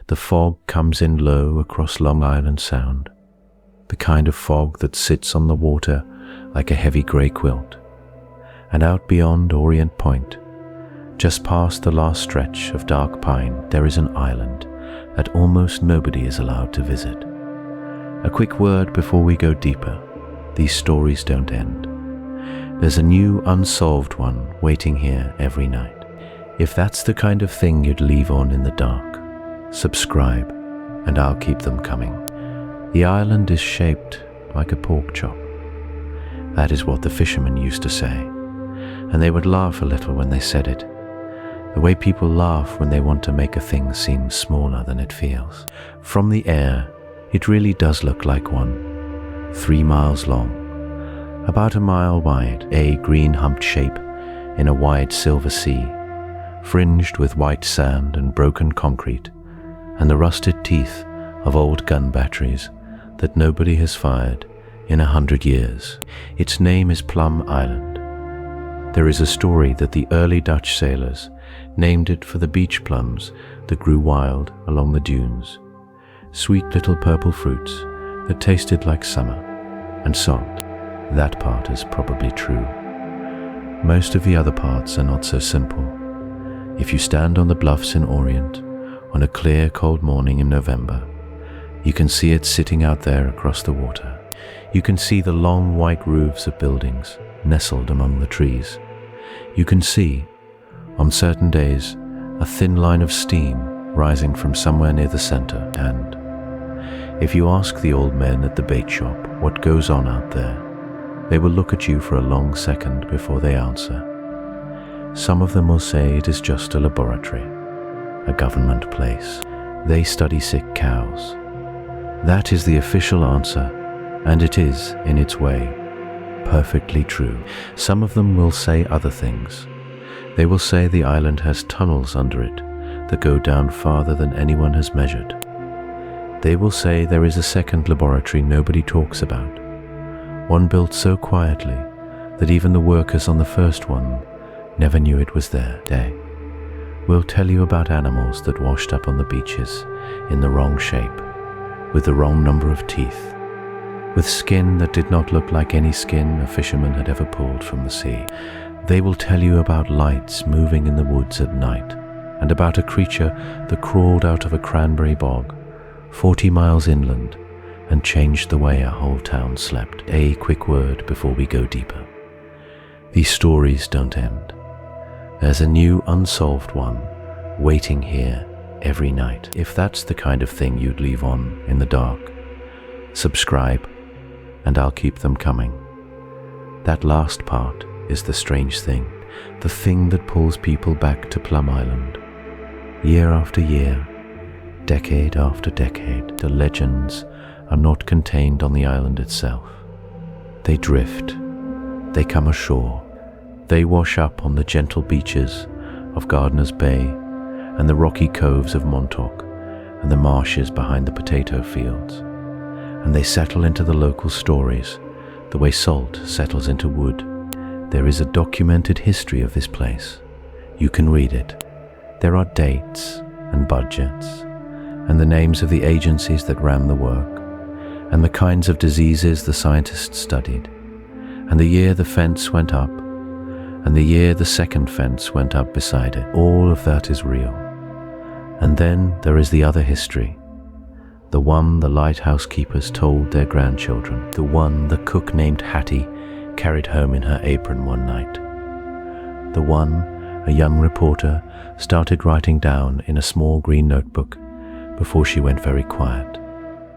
The fog comes in low across Long Island Sound, the kind of fog that sits on the water like a heavy grey quilt. And out beyond Orient Point, just past the last stretch of dark pine, there is an island that almost nobody is allowed to visit. A quick word before we go deeper. These stories don't end. There's a new unsolved one waiting here every night. If that's the kind of thing you'd leave on in the dark, subscribe and I'll keep them coming. The island is shaped like a pork chop. That is what the fishermen used to say, and they would laugh a little when they said it, the way people laugh when they want to make a thing seem smaller than it feels. From the air, it really does look like one, 3 miles long, about a mile wide, a green humped shape in a wide silver sea, fringed with white sand and broken concrete, and the rusted teeth of old gun batteries that nobody has fired in 100 years. Its name is Plum Island. There is a story that the early Dutch sailors named it for the beach plums that grew wild along the dunes, sweet little purple fruits that tasted like summer and salt. That part is probably true. Most of the other parts are not so simple. If you stand on the bluffs in Orient on a clear, cold morning in November, you can see it sitting out there across the water. You can see the long white roofs of buildings nestled among the trees. You can see, on certain days, a thin line of steam rising from somewhere near the center, and if you ask the old men at the bait shop what goes on out there, they will look at you for a long second before they answer. Some of them will say it is just a laboratory, a government place. They study sick cows. That is the official answer, and it is, in its way, perfectly true. Some of them will say other things. They will say the island has tunnels under it that go down farther than anyone has measured. They will say there is a second laboratory nobody talks about, one built so quietly that even the workers on the first one never knew it was there. They will tell you about animals that washed up on the beaches in the wrong shape, with the wrong number of teeth, with skin that did not look like any skin a fisherman had ever pulled from the sea. They will tell you about lights moving in the woods at night, and about a creature that crawled out of a cranberry bog 40 miles inland and changed the way a whole town slept. A quick word before we go deeper. These stories don't end. There's a new unsolved one waiting here every night. If that's the kind of thing you'd leave on in the dark, subscribe and I'll keep them coming. That last part is the strange thing, the thing that pulls people back to Plum Island. Year after year, decade after decade, the legends are not contained on the island itself. They drift, they come ashore, they wash up on the gentle beaches of Gardiner's Bay and the rocky coves of Montauk and the marshes behind the potato fields, and they settle into the local stories the way salt settles into wood. There is a documented history of this place. You can read it. There are dates and budgets and the names of the agencies that ran the work and the kinds of diseases the scientists studied, and the year the fence went up and the year the second fence went up beside it. All of that is real. And then there is the other history, the one the lighthouse keepers told their grandchildren, the one the cook named Hattie carried home in her apron one night, the one a young reporter started writing down in a small green notebook before she went very quiet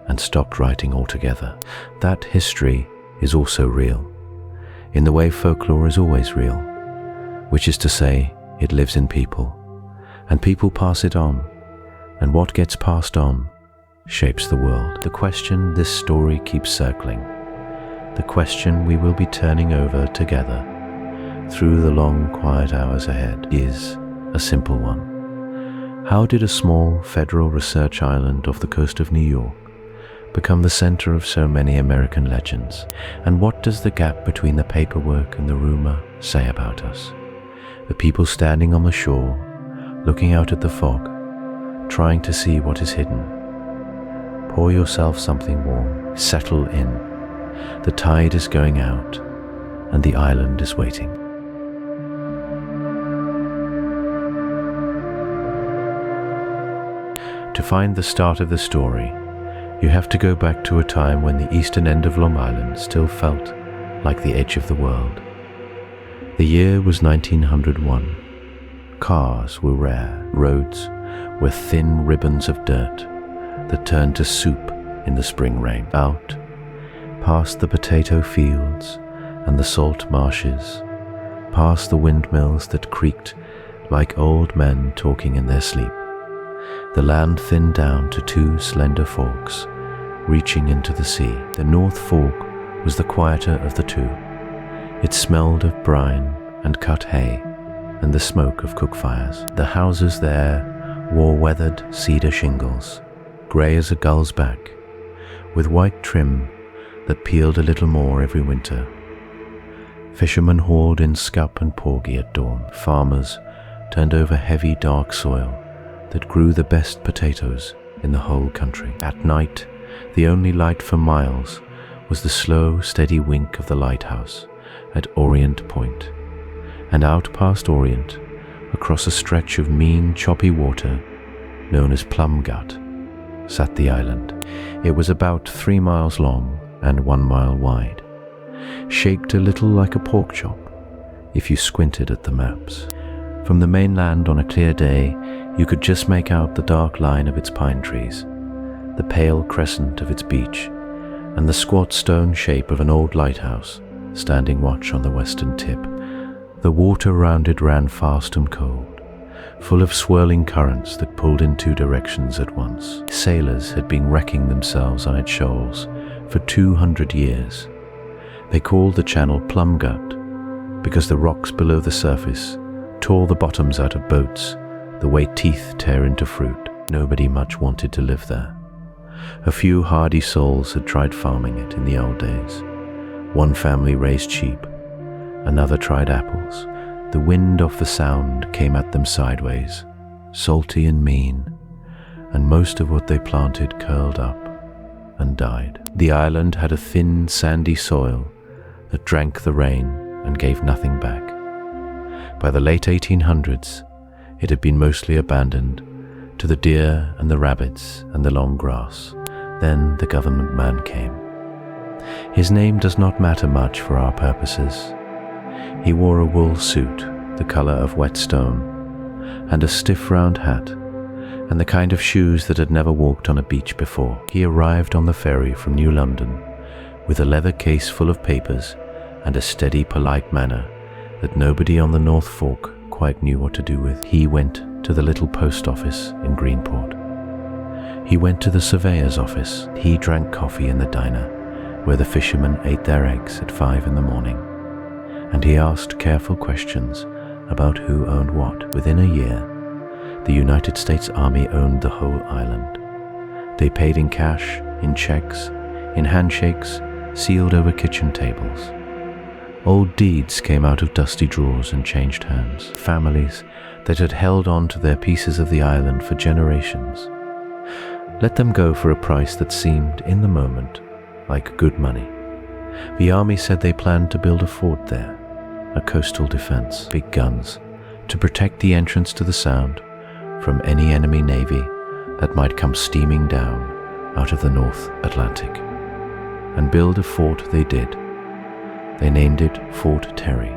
and stopped writing altogether. That history is also real, in the way folklore is always real, which is to say, it lives in people, and people pass it on, and what gets passed on shapes the world. The question this story keeps circling, the question we will be turning over together through the long, quiet hours ahead, is a simple one. How did a small federal research island off the coast of New York become the center of so many American legends? And what does the gap between the paperwork and the rumor say about us? The people standing on the shore, looking out at the fog, trying to see what is hidden. Pour yourself something warm, settle in. The tide is going out, and the island is waiting. To find the start of the story, you have to go back to a time when the eastern end of Long Island still felt like the edge of the world. The year was 1901. Cars were rare. Roads were thin ribbons of dirt that turned to soup in the spring rain. Out, past the potato fields and the salt marshes, past the windmills that creaked like old men talking in their sleep, the land thinned down to two slender forks reaching into the sea. The North Fork was the quieter of the two. It smelled of brine and cut hay and the smoke of cook fires. The houses there wore weathered cedar shingles, grey as a gull's back, with white trim that peeled a little more every winter. Fishermen hauled in scup and porgy at dawn. Farmers turned over heavy dark soil that grew the best potatoes in the whole country. At night, the only light for miles was the slow, steady wink of the lighthouse at Orient Point, and out past Orient, across a stretch of mean, choppy water known as Plum Gut, sat the island. It was about 3 miles long and 1 mile wide, shaped a little like a pork chop if you squinted at the maps. From the mainland on a clear day, you could just make out the dark line of its pine trees, the pale crescent of its beach, and the squat stone shape of an old lighthouse standing watch on the western tip. The water round it ran fast and cold, full of swirling currents that pulled in 2 directions at once. Sailors had been wrecking themselves on its shoals for 200 years. They called the channel Plum Gut because the rocks below the surface tore the bottoms out of boats the way teeth tear into fruit. Nobody much wanted to live there. A few hardy souls had tried farming it in the old days. One family raised sheep, another tried apples. The wind off the sound came at them sideways, salty and mean, and most of what they planted curled up and died. The island had a thin, sandy soil that drank the rain and gave nothing back. By the late 1800s, it had been mostly abandoned to the deer and the rabbits and the long grass. Then the government man came. His name does not matter much for our purposes. He wore a wool suit, the color of wet stone, and a stiff round hat, and the kind of shoes that had never walked on a beach before. He arrived on the ferry from New London with a leather case full of papers and a steady, polite manner that nobody on the North Fork quite knew what to do with. He went to the little post office in Greenport. He went to the surveyor's office. He drank coffee in the diner where the fishermen ate their eggs at 5 in the morning. And he asked careful questions about who owned what. Within a year, the United States Army owned the whole island. They paid in cash, in checks, in handshakes, sealed over kitchen tables. Old deeds came out of dusty drawers and changed hands. Families that had held on to their pieces of the island for generations let them go for a price that seemed, in the moment, like good money. The army said they planned to build a fort there, a coastal defense, big guns, to protect the entrance to the Sound from any enemy navy that might come steaming down out of the North Atlantic. And build a fort they did. They named it Fort Terry.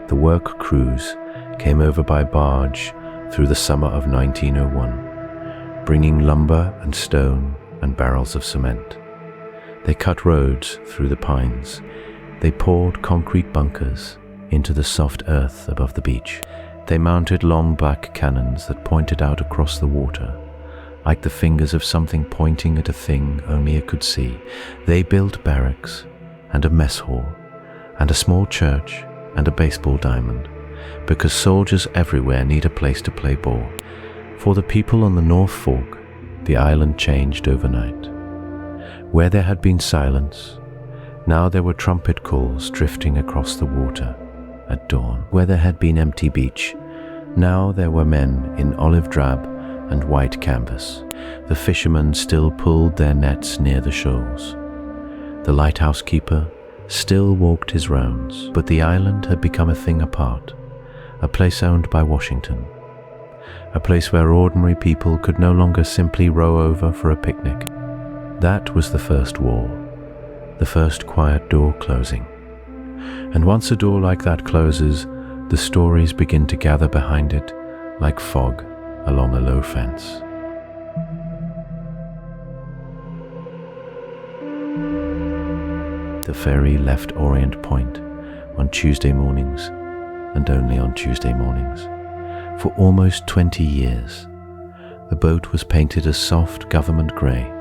The work crews came over by barge through the summer of 1901, bringing lumber and stone and barrels of cement. They cut roads through the pines. They poured concrete bunkers into the soft earth above the beach. They mounted long black cannons that pointed out across the water, like the fingers of something pointing at a thing only it could see. They built barracks and a mess hall and a small church and a baseball diamond, because soldiers everywhere need a place to play ball. For the people on the North Fork, the island changed overnight. Where there had been silence, now there were trumpet calls drifting across the water at dawn. Where there had been empty beach, now there were men in olive drab and white canvas. The fishermen still pulled their nets near the shoals. The lighthouse keeper still walked his rounds, but the island had become a thing apart, a place owned by Washington, a place where ordinary people could no longer simply row over for a picnic. That was the first wall, the first quiet door closing. And once a door like that closes, the stories begin to gather behind it like fog along a low fence. The ferry left Orient Point on Tuesday mornings, and only on Tuesday mornings. For almost 20 years, the boat was painted a soft government grey,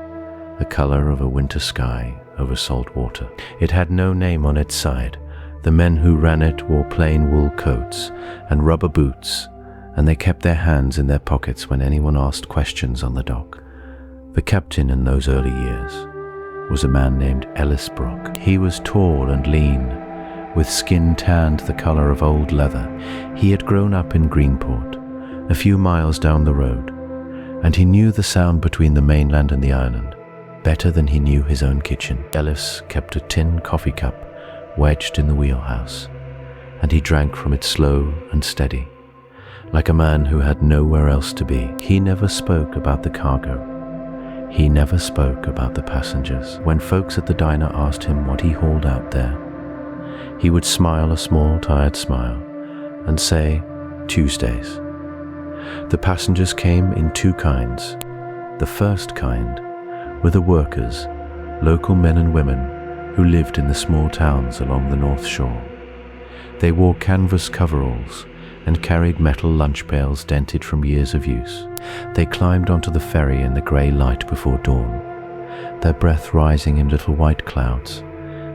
the colour of a winter sky over salt water. It had no name on its side. The men who ran it wore plain wool coats and rubber boots, and they kept their hands in their pockets when anyone asked questions on the dock. The captain in those early years was a man named Ellis Brock. He was tall and lean, with skin tanned the colour of old leather. He had grown up in Greenport, a few miles down the road, and he knew the sound between the mainland and the island better than he knew his own kitchen. Ellis kept a tin coffee cup wedged in the wheelhouse, and he drank from it slow and steady, like a man who had nowhere else to be. He never spoke about the cargo. He never spoke about the passengers. When folks at the diner asked him what he hauled out there, he would smile a small, tired smile and say, "Tuesdays." The passengers came in two kinds. The first kind were the workers, local men and women who lived in the small towns along the North Shore. They wore canvas coveralls and carried metal lunch pails dented from years of use. They climbed onto the ferry in the grey light before dawn, their breath rising in little white clouds,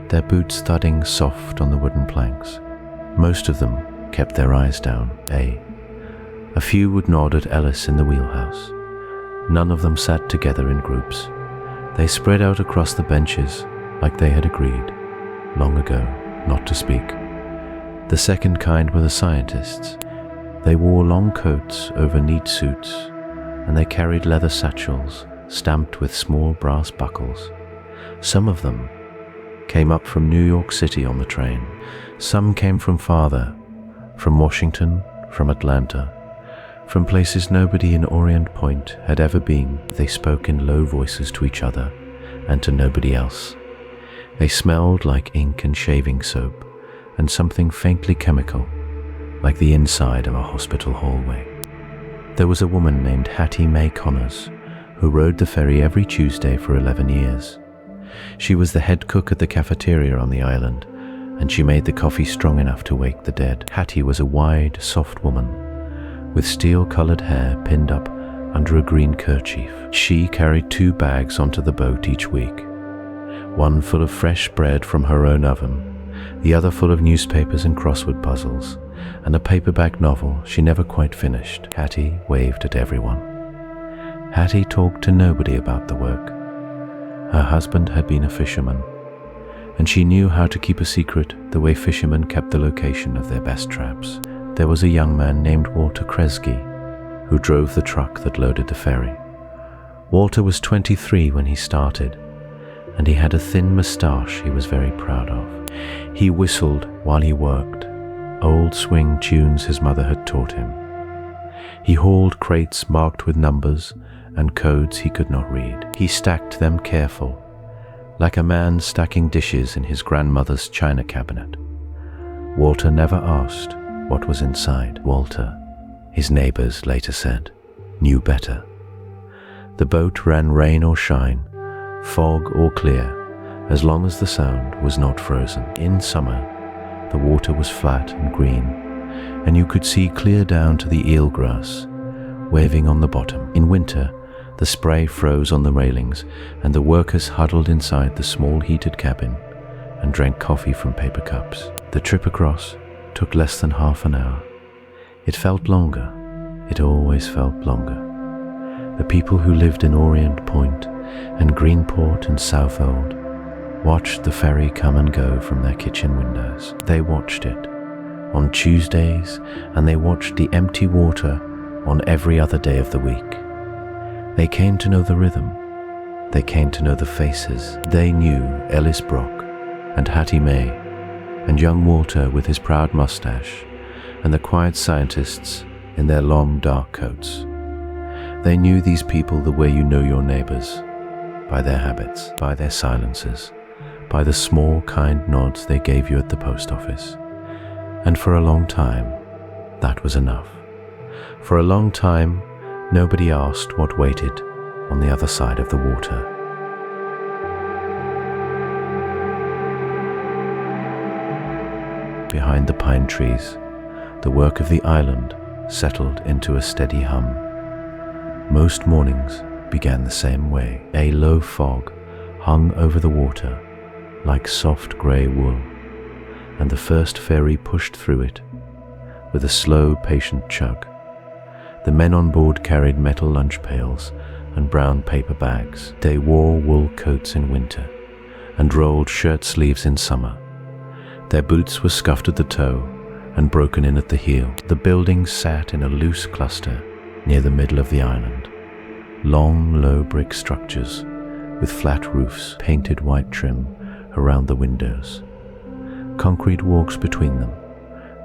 their boots thudding soft on the wooden planks. Most of them kept their eyes down, A few would nod at Ellis in the wheelhouse. None of them sat together in groups. They spread out across the benches like they had agreed, long ago, not to speak. The second kind were the scientists. They wore long coats over neat suits, and they carried leather satchels stamped with small brass buckles. Some of them came up from New York City on the train. Some came from farther, from Washington, from Atlanta, from places nobody in Orient Point had ever been. They spoke in low voices to each other and to nobody else. They smelled like ink and shaving soap and something faintly chemical, like the inside of a hospital hallway. There was a woman named Hattie Mae Connors who rode the ferry every Tuesday for 11 years. She was the head cook at the cafeteria on the island, and she made the coffee strong enough to wake the dead. Hattie was a wide, soft woman with steel-colored hair pinned up under a green kerchief. She carried 2 bags onto the boat each week, one full of fresh bread from her own oven, the other full of newspapers and crossword puzzles, and a paperback novel she never quite finished. Hattie waved at everyone. Hattie talked to nobody about the work. Her husband had been a fisherman, and she knew how to keep a secret the way fishermen kept the location of their best traps. There was a young man named Walter Kresge who drove the truck that loaded the ferry. Walter was 23 when he started, and he had a thin moustache he was very proud of. He whistled while he worked, old swing tunes his mother had taught him. He hauled crates marked with numbers and codes he could not read. He stacked them careful, like a man stacking dishes in his grandmother's china cabinet. Walter never asked what was inside. Walter, his neighbors later said, knew better. The boat ran rain or shine, fog or clear, as long as the sound was not frozen. In summer, the water was flat and green, and you could see clear down to the eelgrass waving on the bottom. In winter, the spray froze on the railings, and the workers huddled inside the small heated cabin and drank coffee from paper cups. The trip across took less than half an hour. It felt longer. It always felt longer. The people who lived in Orient Point and Greenport and Southold watched the ferry come and go from their kitchen windows. They watched it on Tuesdays, and they watched the empty water on every other day of the week. They came to know the rhythm. They came to know the faces. They knew Ellis Brock and Hattie May and young Walter with his proud mustache and the quiet scientists in their long dark coats. They knew these people the way you know your neighbors, by their habits, by their silences, by the small kind nods they gave you at the post office. And for a long time, that was enough. For a long time, nobody asked what waited on the other side of the water. Behind the pine trees, the work of the island settled into a steady hum. Most mornings began the same way. A low fog hung over the water like soft grey wool, and the first ferry pushed through it with a slow, patient chug. The men on board carried metal lunch pails and brown paper bags. They wore wool coats in winter and rolled shirt sleeves in summer. Their boots were scuffed at the toe and broken in at the heel. The buildings sat in a loose cluster near the middle of the island. Long, low brick structures with flat roofs, painted white trim around the windows. Concrete walks between them,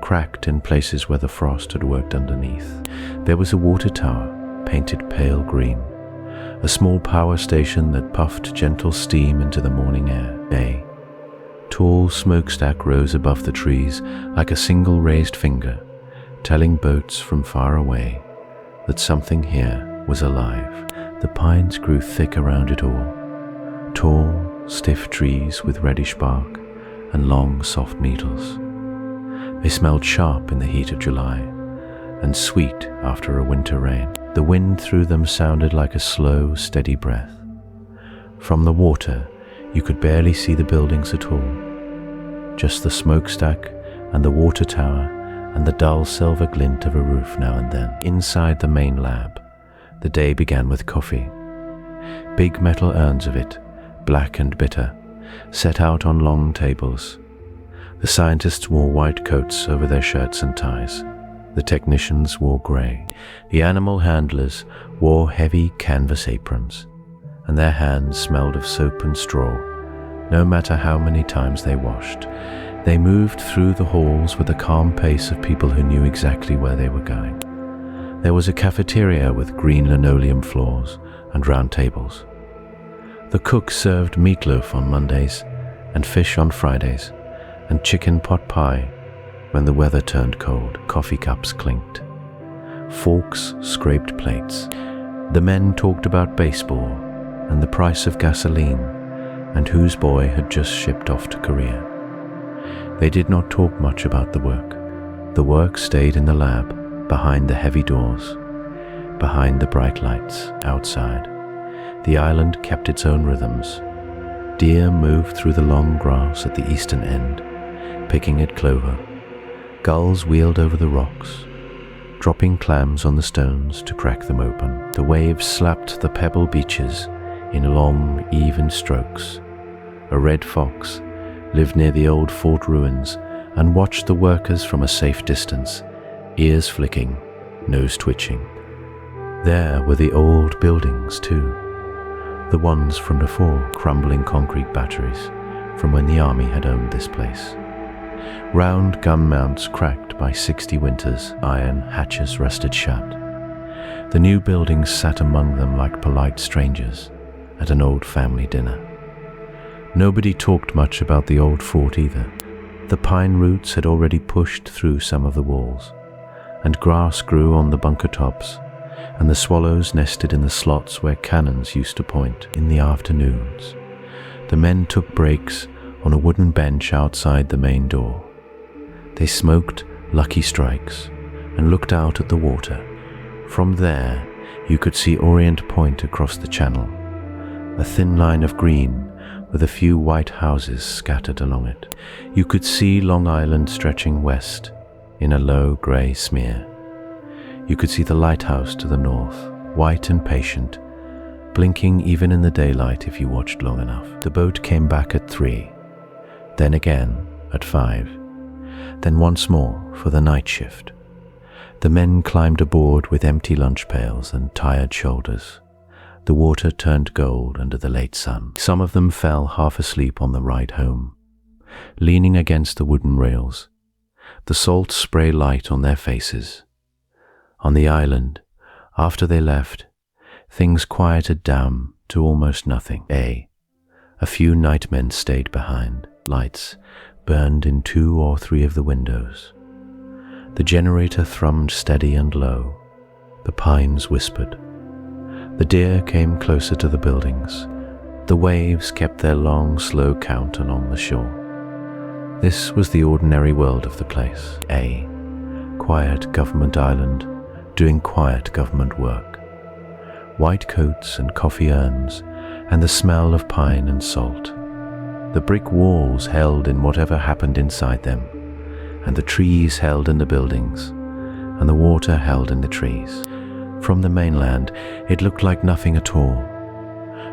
cracked in places where the frost had worked underneath. There was a water tower, painted pale green, a small power station that puffed gentle steam into the morning air. A tall smokestack rose above the trees like a single raised finger, telling boats from far away that something here was alive. The pines grew thick around it all, tall, stiff trees with reddish bark and long, soft needles. They smelled sharp in the heat of July and sweet after a winter rain. The wind through them sounded like a slow, steady breath. From the water, you could barely see the buildings at all, just the smokestack and the water tower and the dull silver glint of a roof now and then. Inside the main lab, the day began with coffee. Big metal urns of it, black and bitter, set out on long tables. The scientists wore white coats over their shirts and ties. The technicians wore grey. The animal handlers wore heavy canvas aprons, and their hands smelled of soap and straw, no matter how many times they washed. They moved through the halls with the calm pace of people who knew exactly where they were going. There was a cafeteria with green linoleum floors and round tables. The cook served meatloaf on Mondays and fish on Fridays and chicken pot pie when the weather turned cold. Coffee cups clinked. Forks scraped plates. The men talked about baseball and the price of gasoline and whose boy had just shipped off to Korea. They did not talk much about the work. The work stayed in the lab, behind the heavy doors, behind the bright lights outside. The island kept its own rhythms. Deer moved through the long grass at the eastern end, picking at clover. Gulls wheeled over the rocks, dropping clams on the stones to crack them open. The waves slapped the pebble beaches in long, even strokes. A red fox lived near the old fort ruins and watched the workers from a safe distance, ears flicking, nose twitching. There were the old buildings too, the ones from before, crumbling concrete batteries from when the army had owned this place. Round gun mounts cracked by 60 winters, iron hatches rusted shut. The new buildings sat among them like polite strangers at an old family dinner. Nobody talked much about the old fort either. The pine roots had already pushed through some of the walls, and grass grew on the bunker tops, and the swallows nested in the slots where cannons used to point in the afternoons. The men took breaks on a wooden bench outside the main door. They smoked Lucky Strikes and looked out at the water. From there, you could see Orient Point across the channel, a thin line of green with a few white houses scattered along it. You could see Long Island stretching west in a low grey smear. You could see the Lighthouse to the north, white and patient, blinking even in the daylight if you watched long enough. The boat came back at 3, then again at 5, then once more for the night shift. The men climbed aboard with empty lunch pails and tired shoulders, The water turned gold under the late sun. Some of them fell half asleep on the ride home, leaning against the wooden rails, the salt spray light on their faces. On the island, after they left, things quieted down to almost nothing. A few nightmen stayed behind. Lights burned in 2 or 3 of the windows. The generator thrummed steady and low. The pines whispered. The deer came closer to the buildings. The waves kept their long, slow count along the shore. This was the ordinary world of the place. A quiet government island, doing quiet government work. White coats and coffee urns, and the smell of pine and salt. The brick walls held in whatever happened inside them, and the trees held in the buildings, and the water held in the trees. From the mainland, it looked like nothing at all,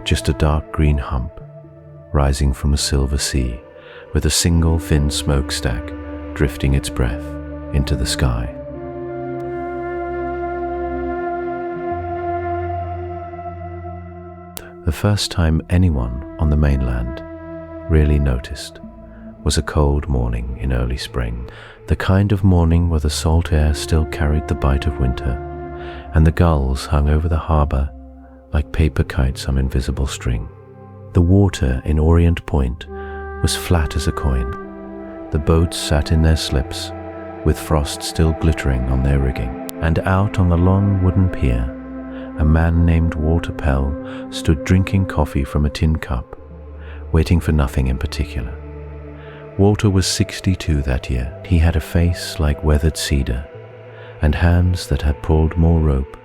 just a dark green hump, rising from a silver sea, with a single thin smokestack drifting its breath into the sky. The first time anyone on the mainland really noticed was a cold morning in early spring, the kind of morning where the salt air still carried the bite of winter, and the gulls hung over the harbour like paper kites on invisible string. The water in Orient Point was flat as a coin. The boats sat in their slips, with frost still glittering on their rigging, and out on the long wooden pier, a man named Walter Pell stood drinking coffee from a tin cup, waiting for nothing in particular. Walter was 62 that year. He had a face like weathered cedar, and hands that had pulled more rope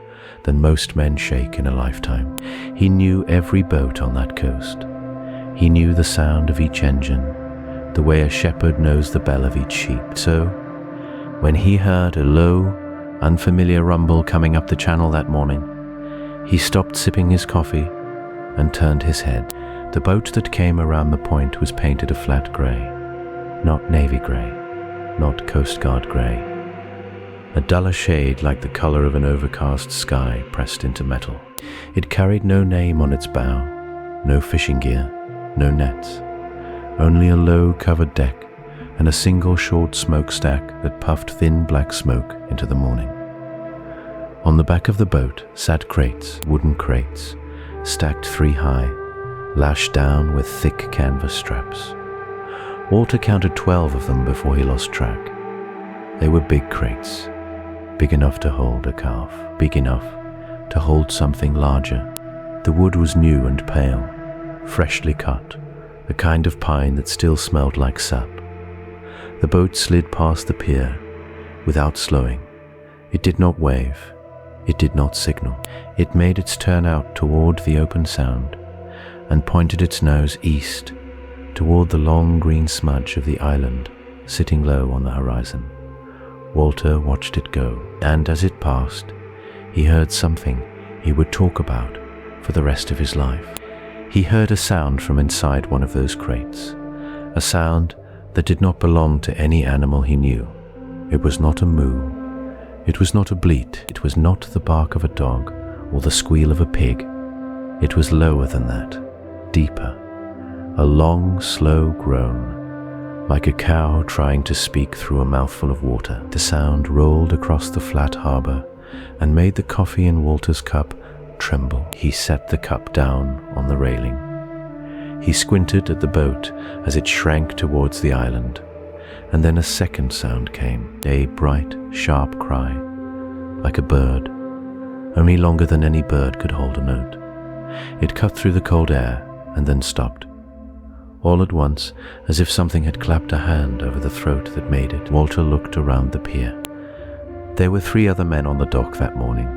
than most men shake in a lifetime. He knew every boat on that coast. He knew the sound of each engine, the way a shepherd knows the bell of each sheep. So, when he heard a low, unfamiliar rumble coming up the channel that morning, he stopped sipping his coffee and turned his head. The boat that came around the point was painted a flat grey, not navy grey, not Coast Guard grey. A duller shade like the colour of an overcast sky pressed into metal. It carried no name on its bow, no fishing gear, no nets, only a low covered deck and a single short smokestack that puffed thin black smoke into the morning. On the back of the boat sat crates, wooden crates, stacked 3 high, lashed down with thick canvas straps. Walter counted 12 of them before he lost track. They were big crates, big enough to hold a calf, big enough to hold something larger. The wood was new and pale, freshly cut, the kind of pine that still smelled like sap. The boat slid past the pier without slowing. It did not wave. It did not signal. It made its turn out toward the open sound and pointed its nose east toward the long green smudge of the island sitting low on the horizon. Walter watched it go, and as it passed, he heard something he would talk about for the rest of his life. He heard a sound from inside one of those crates, a sound that did not belong to any animal he knew. It was not a moo. It was not a bleat. It was not the bark of a dog or the squeal of a pig. It was lower than that, deeper, a long, slow groan, like a cow trying to speak through a mouthful of water. The sound rolled across the flat harbour and made the coffee in Walter's cup tremble. He set the cup down on the railing. He squinted at the boat as it shrank towards the island, and then a second sound came, a bright, sharp cry, like a bird, only longer than any bird could hold a note. It cut through the cold air and then stopped. All at once, as if something had clapped a hand over the throat that made it, Walter looked around the pier. There were 3 other men on the dock that morning,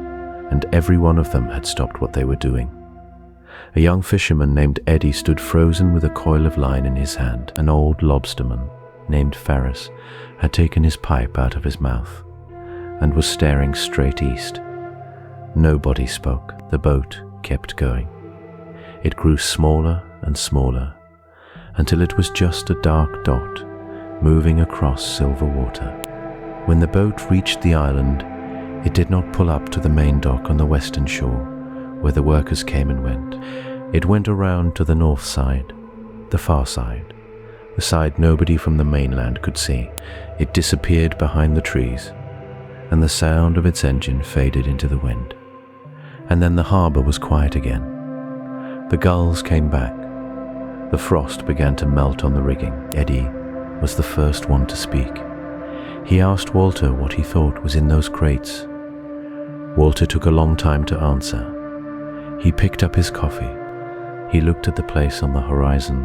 and every one of them had stopped what they were doing. A young fisherman named Eddie stood frozen with a coil of line in his hand. An old lobsterman named Ferris had taken his pipe out of his mouth and was staring straight east. Nobody spoke. The boat kept going. It grew smaller and smaller until it was just a dark dot moving across silver water. When the boat reached the island, it did not pull up to the main dock on the western shore where the workers came and went. It went around to the north side, the far side, the side nobody from the mainland could see. It disappeared behind the trees, and the sound of its engine faded into the wind. And then the harbour was quiet again. The gulls came back. The frost began to melt on the rigging. Eddie was the first one to speak. He asked Walter what he thought was in those crates. Walter took a long time to answer. He picked up his coffee. He looked at the place on the horizon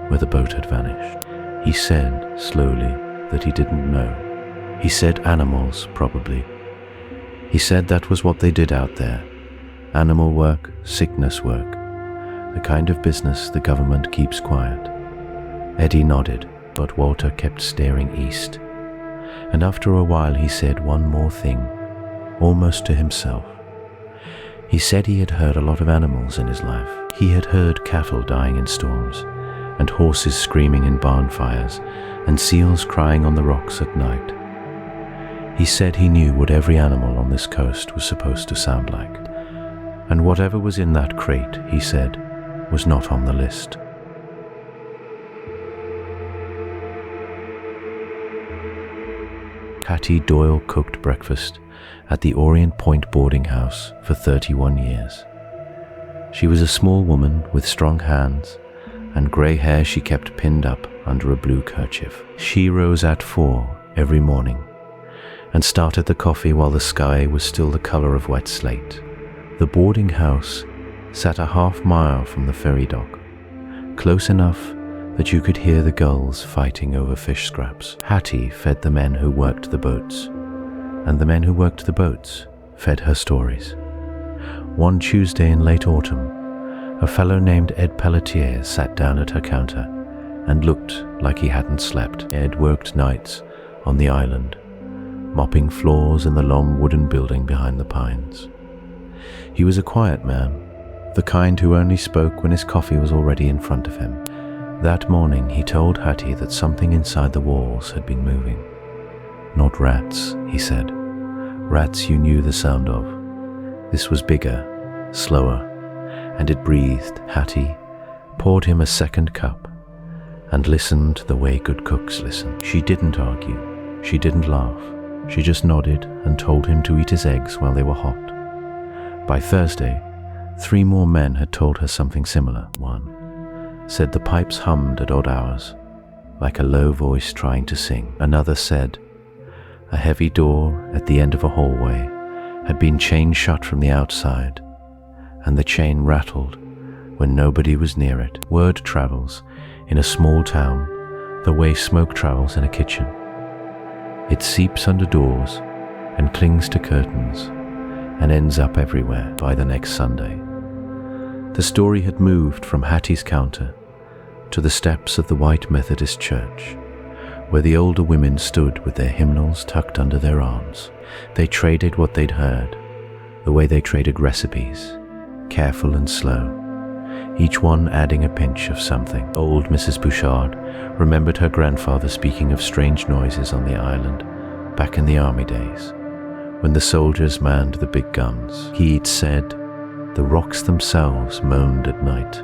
where the boat had vanished. He said slowly that he didn't know. He said animals, probably. He said that was what they did out there. Animal work, sickness work. The kind of business the government keeps quiet. Eddie nodded, but Walter kept staring east. And after a while he said one more thing, almost to himself. He said he had heard a lot of animals in his life. He had heard cattle dying in storms, and horses screaming in barn fires, and seals crying on the rocks at night. He said he knew what every animal on this coast was supposed to sound like, and whatever was in that crate, he said, was not on the list. Hattie Doyle cooked breakfast at the Orient Point boarding house for 31 years. She was a small woman with strong hands and grey hair she kept pinned up under a blue kerchief. She rose at 4 every morning and started the coffee while the sky was still the colour of wet slate. The boarding house sat a half-mile from the ferry dock, close enough that you could hear the gulls fighting over fish scraps. Hattie fed the men who worked the boats, and the men who worked the boats fed her stories. One Tuesday in late autumn, a fellow named Ed Pelletier sat down at her counter and looked like he hadn't slept. Ed worked nights on the island, mopping floors in the long wooden building behind the pines. He was a quiet man, the kind who only spoke when his coffee was already in front of him. That morning he told Hattie that something inside the walls had been moving. Not rats, he said. Rats you knew the sound of. This was bigger, slower, and it breathed. Hattie poured him a second cup and listened the way good cooks listen. She didn't argue. She didn't laugh. She just nodded and told him to eat his eggs while they were hot. By Thursday, 3 more men had told her something similar. One said the pipes hummed at odd hours, like a low voice trying to sing. Another said a heavy door at the end of a hallway had been chained shut from the outside, and the chain rattled when nobody was near it. Word travels in a small town the way smoke travels in a kitchen. It seeps under doors and clings to curtains and ends up everywhere by the next Sunday. The story had moved from Hattie's counter to the steps of the White Methodist Church, where the older women stood with their hymnals tucked under their arms. They traded what they'd heard, the way they traded recipes, careful and slow, each one adding a pinch of something. Old Mrs. Bouchard remembered her grandfather speaking of strange noises on the island back in the army days, when the soldiers manned the big guns. He'd said the rocks themselves moaned at night,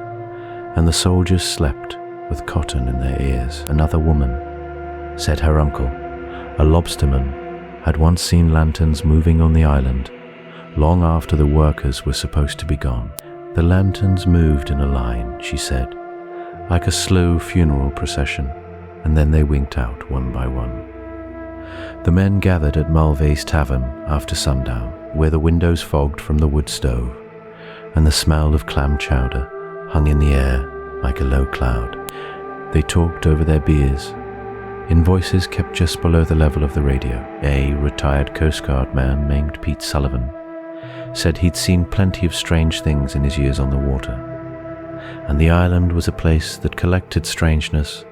and the soldiers slept with cotton in their ears. Another woman said her uncle, a lobsterman, had once seen lanterns moving on the island long after the workers were supposed to be gone. The lanterns moved in a line, she said, like a slow funeral procession, and then they winked out one by one. The men gathered at Mulvey's Tavern after sundown, where the windows fogged from the wood stove, and the smell of clam chowder hung in the air like a low cloud. They talked over their beers, in voices kept just below the level of the radio. A retired Coast Guard man named Pete Sullivan said he'd seen plenty of strange things in his years on the water, and the island was a place that collected strangeness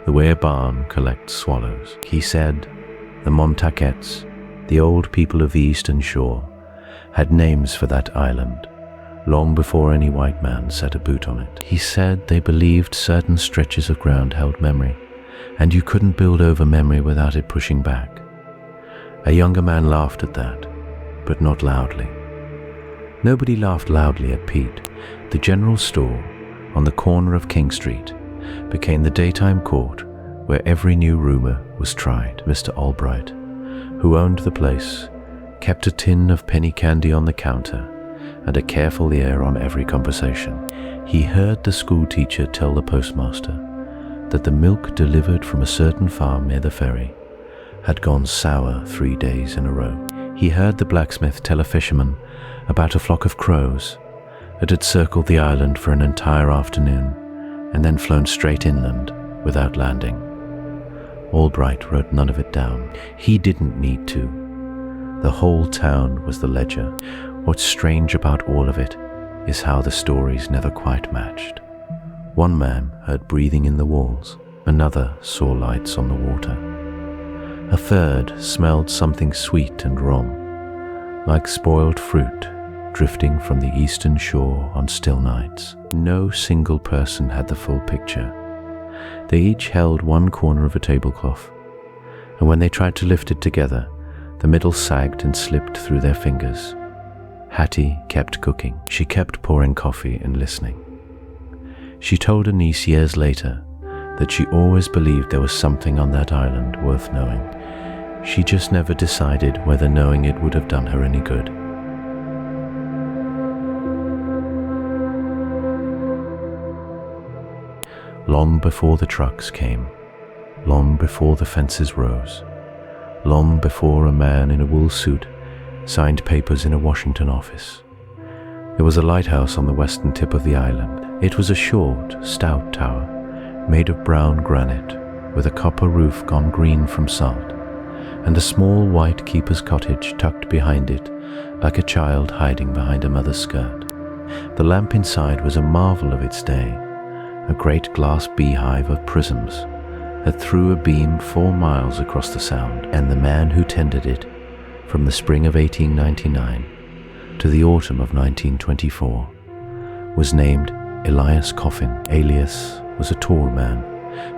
the way a barn collects swallows. He said the Montaquets, the old people of the eastern shore, had names for that island long before any white man set a boot on it. He said they believed certain stretches of ground held memory, and you couldn't build over memory without it pushing back. A younger man laughed at that, but not loudly. Nobody laughed loudly at Pete. The general store on the corner of King Street became the daytime court where every new rumor was tried. Mr. Albright, who owned the place, kept a tin of penny candy on the counter and a careful ear on every conversation. He heard the school teacher tell the postmaster that the milk delivered from a certain farm near the ferry had gone sour 3 days in a row. He heard the blacksmith tell a fisherman about a flock of crows that had circled the island for an entire afternoon and then flown straight inland without landing. Albright wrote none of it down. He didn't need to. The whole town was the ledger. What's strange about all of it is how the stories never quite matched. One man heard breathing in the walls. Another saw lights on the water. A third smelled something sweet and wrong, like spoiled fruit drifting from the eastern shore on still nights. No single person had the full picture. They each held one corner of a tablecloth, and when they tried to lift it together, the middle sagged and slipped through their fingers. Hattie kept cooking. She kept pouring coffee and listening. She told a niece years later that she always believed there was something on that island worth knowing. She just never decided whether knowing it would have done her any good. Long before the trucks came, long before the fences rose, long before a man in a wool suit signed papers in a Washington office, there was a lighthouse on the western tip of the island. It was a short, stout tower made of brown granite with a copper roof gone green from salt, and a small white keeper's cottage tucked behind it like a child hiding behind a mother's skirt. The lamp inside was a marvel of its day, a great glass beehive of prisms that threw a beam 4 miles across the sound, and the man who tended it from the spring of 1899 to the autumn of 1924 was named Elias Coffin. Elias was a tall man,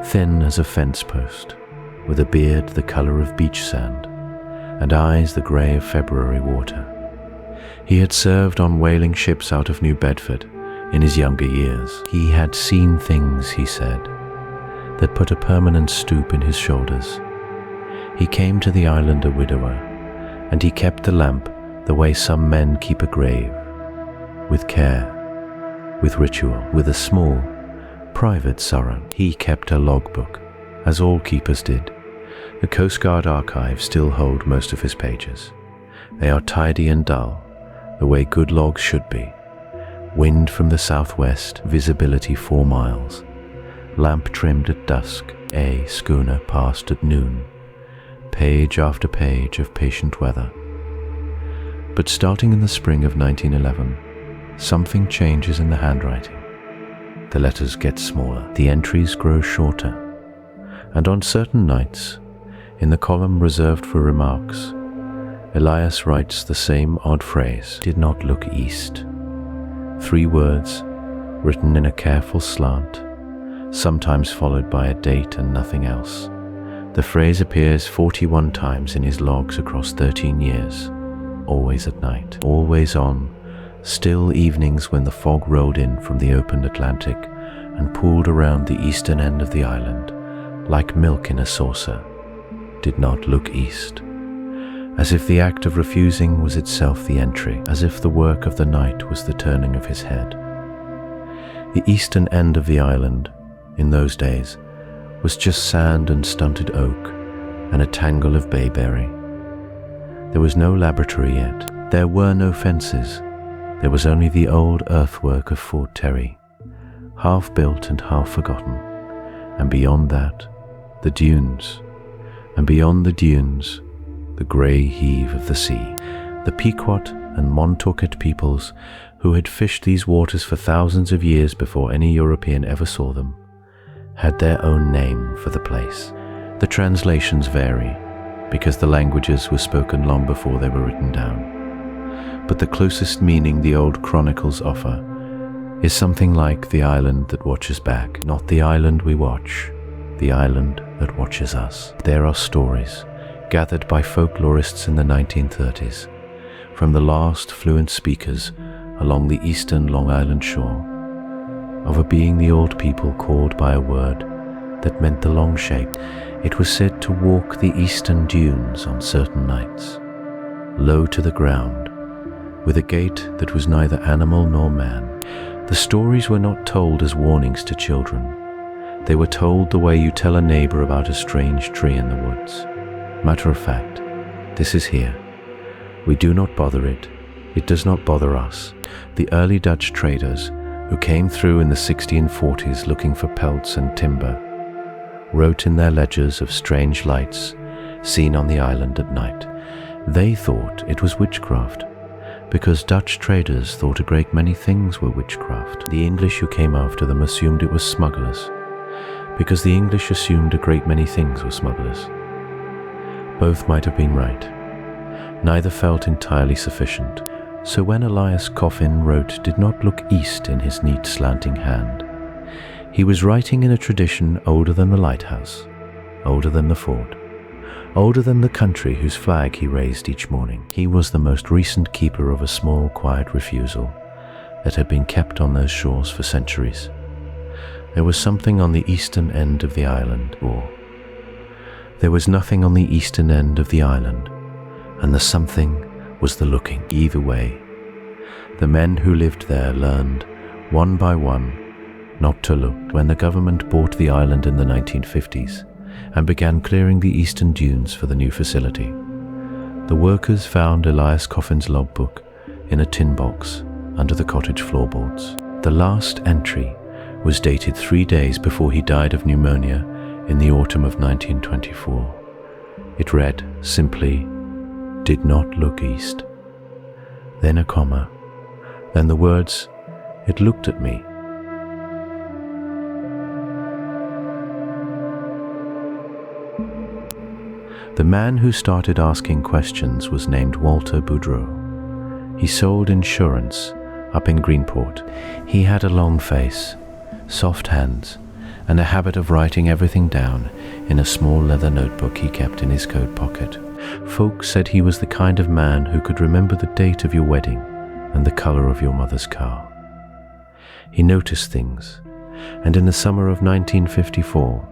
thin as a fence post, with a beard the color of beach sand and eyes the gray of February water. He had served on whaling ships out of New Bedford in his younger years. He had seen things, he said, that put a permanent stoop in his shoulders. He came to the island a widower, and he kept the lamp the way some men keep a grave, with care, with ritual, with a small, private sorrow. He kept a logbook, as all keepers did. The Coast Guard archives still hold most of his pages. They are tidy and dull, the way good logs should be. Wind from the southwest, visibility 4 miles. Lamp trimmed at dusk, a schooner passed at noon. Page after page of patient weather. But starting in the spring of 1911, something changes in the handwriting. The letters get smaller, the entries grow shorter, and on certain nights, in the column reserved for remarks, Elias writes the same odd phrase, "Did not look east." 3 words, written in a careful slant, sometimes followed by a date and nothing else. The phrase appears 41 times in his logs across 13 years, always at night, always on, still evenings when the fog rolled in from the open Atlantic and pooled around the eastern end of the island, like milk in a saucer. Did not look east. As if the act of refusing was itself the entry, as if the work of the night was the turning of his head. The eastern end of the island, in those days, was just sand and stunted oak and a tangle of bayberry. There was no laboratory yet. There were no fences. There was only the old earthwork of Fort Terry, half built and half forgotten, and beyond that, the dunes, and beyond the dunes, the grey heave of the sea. The Pequot and Montaukett peoples, who had fished these waters for thousands of years before any European ever saw them, had their own name for the place. The translations vary, because the languages were spoken long before they were written down. But the closest meaning the old chronicles offer is something like the island that watches back, not the island we watch, the island that watches us. There are stories, gathered by folklorists in the 1930s, from the last fluent speakers along the eastern Long Island shore, of a being the old people called by a word that meant the long shape. It was said to walk the eastern dunes on certain nights, low to the ground, with a gait that was neither animal nor man. The stories were not told as warnings to children. They were told the way you tell a neighbor about a strange tree in the woods. Matter of fact, this is here. We do not bother it. It does not bother us. The early Dutch traders who came through in the 1640s looking for pelts and timber wrote in their ledgers of strange lights seen on the island at night. They thought it was witchcraft, because Dutch traders thought a great many things were witchcraft. The English who came after them assumed it was smugglers, because the English assumed a great many things were smugglers. Both might have been right. Neither felt entirely sufficient. So when Elias Coffin wrote did not look east in his neat slanting hand, he was writing in a tradition older than the lighthouse, older than the fort, older than the country whose flag he raised each morning. He was the most recent keeper of a small, quiet refusal that had been kept on those shores for centuries. There was something on the eastern end of the island, or there was nothing on the eastern end of the island, and the something was the looking. Either way, the men who lived there learned, one by one, not to look. When the government bought the island in the 1950s and began clearing the eastern dunes for the new facility, the workers found Elias Coffin's logbook in a tin box under the cottage floorboards. The last entry was dated 3 days before he died of pneumonia in the autumn of 1924. It read simply, "Did not look east." Then a comma, then the words, "It looked at me." The man who started asking questions was named Walter Boudreau. He sold insurance up in Greenport. He had a long face, soft hands, and a habit of writing everything down in a small leather notebook he kept in his coat pocket. Folks said he was the kind of man who could remember the date of your wedding and the color of your mother's car. He noticed things, and in the summer of 1954,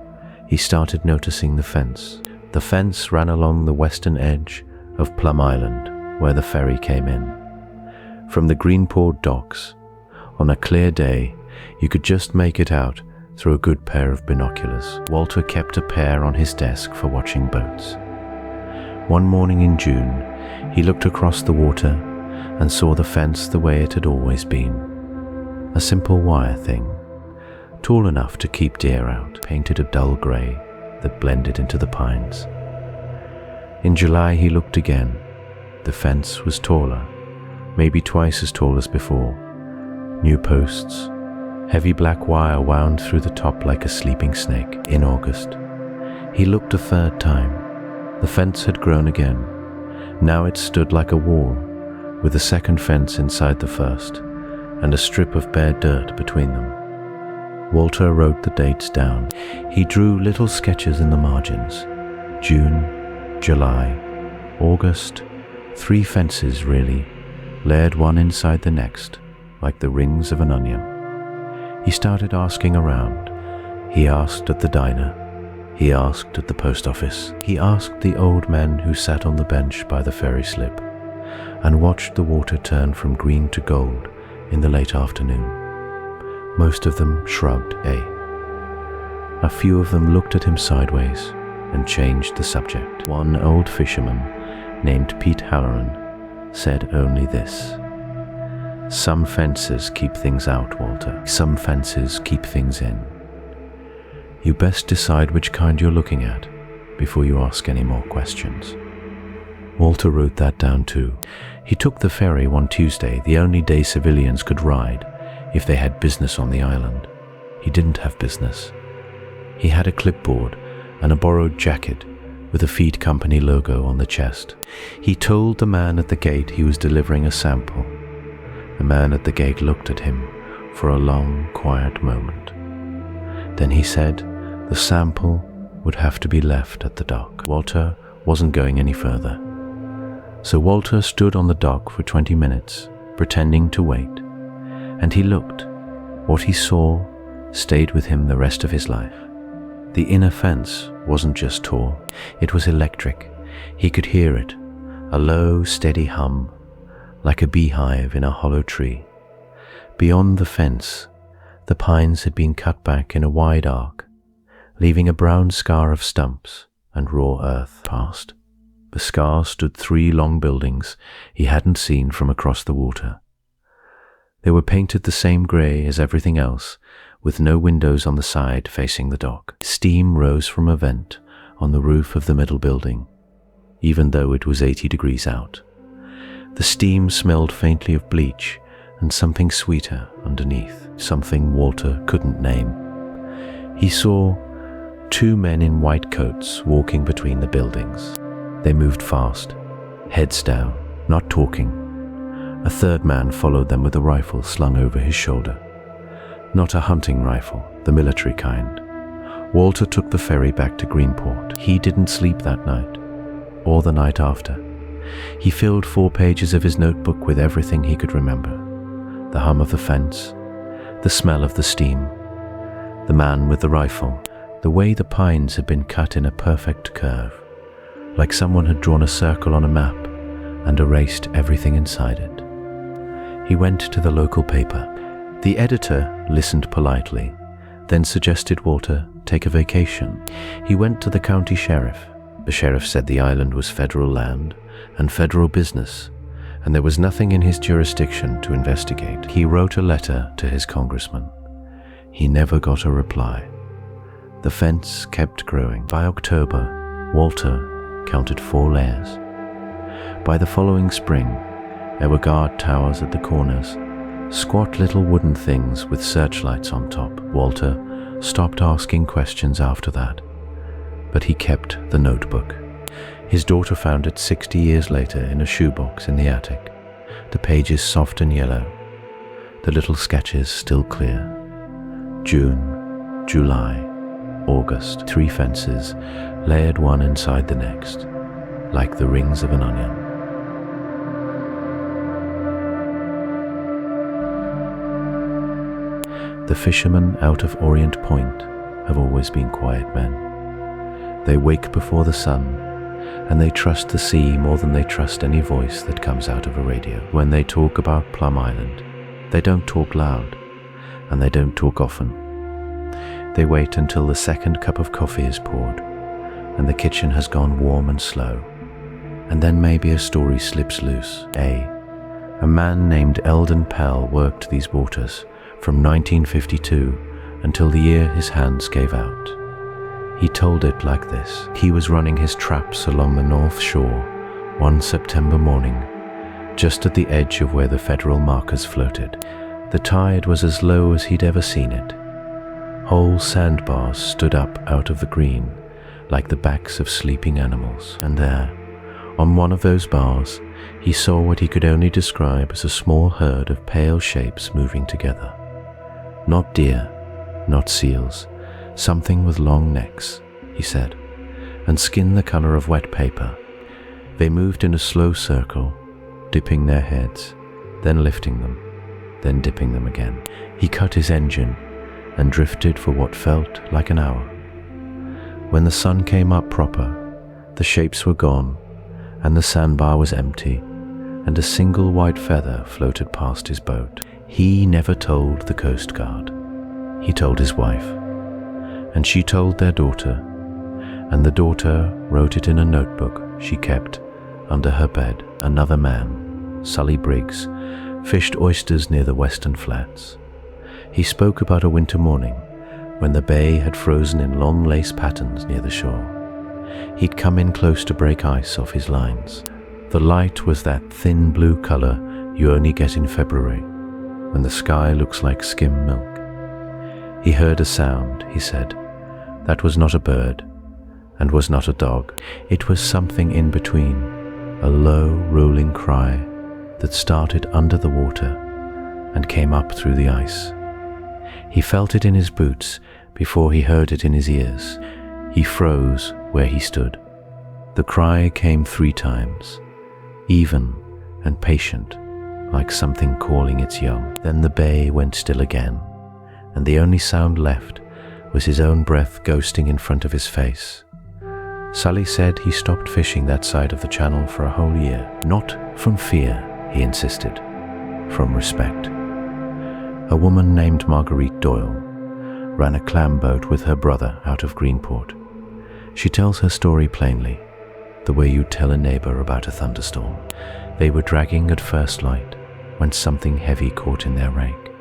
he started noticing the fence. The fence ran along the western edge of Plum Island, where the ferry came in. From the Greenport docks, on a clear day, you could just make it out through a good pair of binoculars. Walter kept a pair on his desk for watching boats. One morning in June, he looked across the water and saw the fence the way it had always been. A simple wire thing, tall enough to keep deer out, painted a dull grey that blended into the pines. In July he looked again. The fence was taller, maybe twice as tall as before. New posts, heavy black wire wound through the top like a sleeping snake. In August, he looked a third time. The fence had grown again. Now it stood like a wall, with a second fence inside the first, and a strip of bare dirt between them. Walter wrote the dates down. He drew little sketches in the margins. June, July, August, 3 fences really, layered one inside the next, like the rings of an onion. He started asking around. He asked at the diner. He asked at the post office. He asked the old men who sat on the bench by the ferry slip and watched the water turn from green to gold in the late afternoon. Most of them shrugged, A few of them looked at him sideways and changed the subject. One old fisherman named Pete Halloran said only this: "Some fences keep things out, Walter. Some fences keep things in. You best decide which kind you're looking at before you ask any more questions." Walter wrote that down too. He took the ferry one Tuesday, the only day civilians could ride if they had business on the island. He didn't have business. He had a clipboard and a borrowed jacket with a feed company logo on the chest. He told the man at the gate he was delivering a sample. The man at the gate looked at him for a long, quiet moment. Then he said the sample would have to be left at the dock. Walter wasn't going any further. So Walter stood on the dock for 20 minutes, pretending to wait, and he looked. What he saw stayed with him the rest of his life. The inner fence wasn't just tall, it was electric. He could hear it, a low, steady hum, like a beehive in a hollow tree. Beyond the fence, the pines had been cut back in a wide arc, leaving a brown scar of stumps and raw earth past. The scar stood 3 long buildings he hadn't seen from across the water. They were painted the same grey as everything else, with no windows on the side facing the dock. Steam rose from a vent on the roof of the middle building, even though it was 80 degrees out. The steam smelled faintly of bleach and something sweeter underneath, something Walter couldn't name. He saw 2 men in white coats walking between the buildings. They moved fast, heads down, not talking. A third man followed them with a rifle slung over his shoulder. Not a hunting rifle, the military kind. Walter took the ferry back to Greenport. He didn't sleep that night, or the night after. He filled 4 pages of his notebook with everything he could remember. The hum of the fence, the smell of the steam, the man with the rifle, the way the pines had been cut in a perfect curve, like someone had drawn a circle on a map and erased everything inside it. He went to the local paper. The editor listened politely, then suggested Walter take a vacation. He went to the county sheriff. The sheriff said the island was federal land and federal business, and there was nothing in his jurisdiction to investigate. He wrote a letter to his congressman. He never got a reply. The fence kept growing. By October, Walter counted 4 layers. By the following spring, there were guard towers at the corners, squat little wooden things with searchlights on top. Walter stopped asking questions after that, but he kept the notebook. His daughter found it 60 years later in a shoebox in the attic, the pages soft and yellow, the little sketches still clear. June, July, August, 3 fences, layered one inside the next, like the rings of an onion. The fishermen out of Orient Point have always been quiet men. They wake before the sun, and they trust the sea more than they trust any voice that comes out of a radio. When they talk about Plum Island, they don't talk loud, and they don't talk often. They wait until the second cup of coffee is poured, and the kitchen has gone warm and slow, and then maybe a story slips loose. A man named Eldon Pell worked these waters from 1952 until the year his hands gave out. He told it like this. He was running his traps along the North Shore one September morning, just at the edge of where the federal markers floated. The tide was as low as he'd ever seen it. Whole sandbars stood up out of the green like the backs of sleeping animals. And there, on one of those bars, he saw what he could only describe as a small herd of pale shapes moving together. Not deer, not seals, something with long necks, he said, and skin the color of wet paper. They moved in a slow circle, dipping their heads, then lifting them, then dipping them again. He cut his engine and drifted for what felt like an hour. When the sun came up proper, the shapes were gone, and the sandbar was empty, and a single white feather floated past his boat. He never told the Coast Guard. He told his wife, and she told their daughter, and the daughter wrote it in a notebook she kept under her bed. Another man, Sully Briggs, fished oysters near the Western Flats. He spoke about a winter morning when the bay had frozen in long lace patterns near the shore. He'd come in close to break ice off his lines. The light was that thin blue color you only get in February, when the sky looks like skim milk. He heard a sound, he said, that was not a bird and was not a dog. It was something in between, a low, rolling cry that started under the water and came up through the ice. He felt it in his boots before he heard it in his ears. He froze where he stood. The cry came 3 times, even and patient, like something calling its young. Then the bay went still again, and the only sound left was his own breath ghosting in front of his face. Sully said he stopped fishing that side of the channel for a whole year. Not from fear, he insisted, from respect. A woman named Marguerite Doyle ran a clam boat with her brother out of Greenport. She tells her story plainly, the way you tell a neighbor about a thunderstorm. They were dragging at first light when something heavy caught in their rake.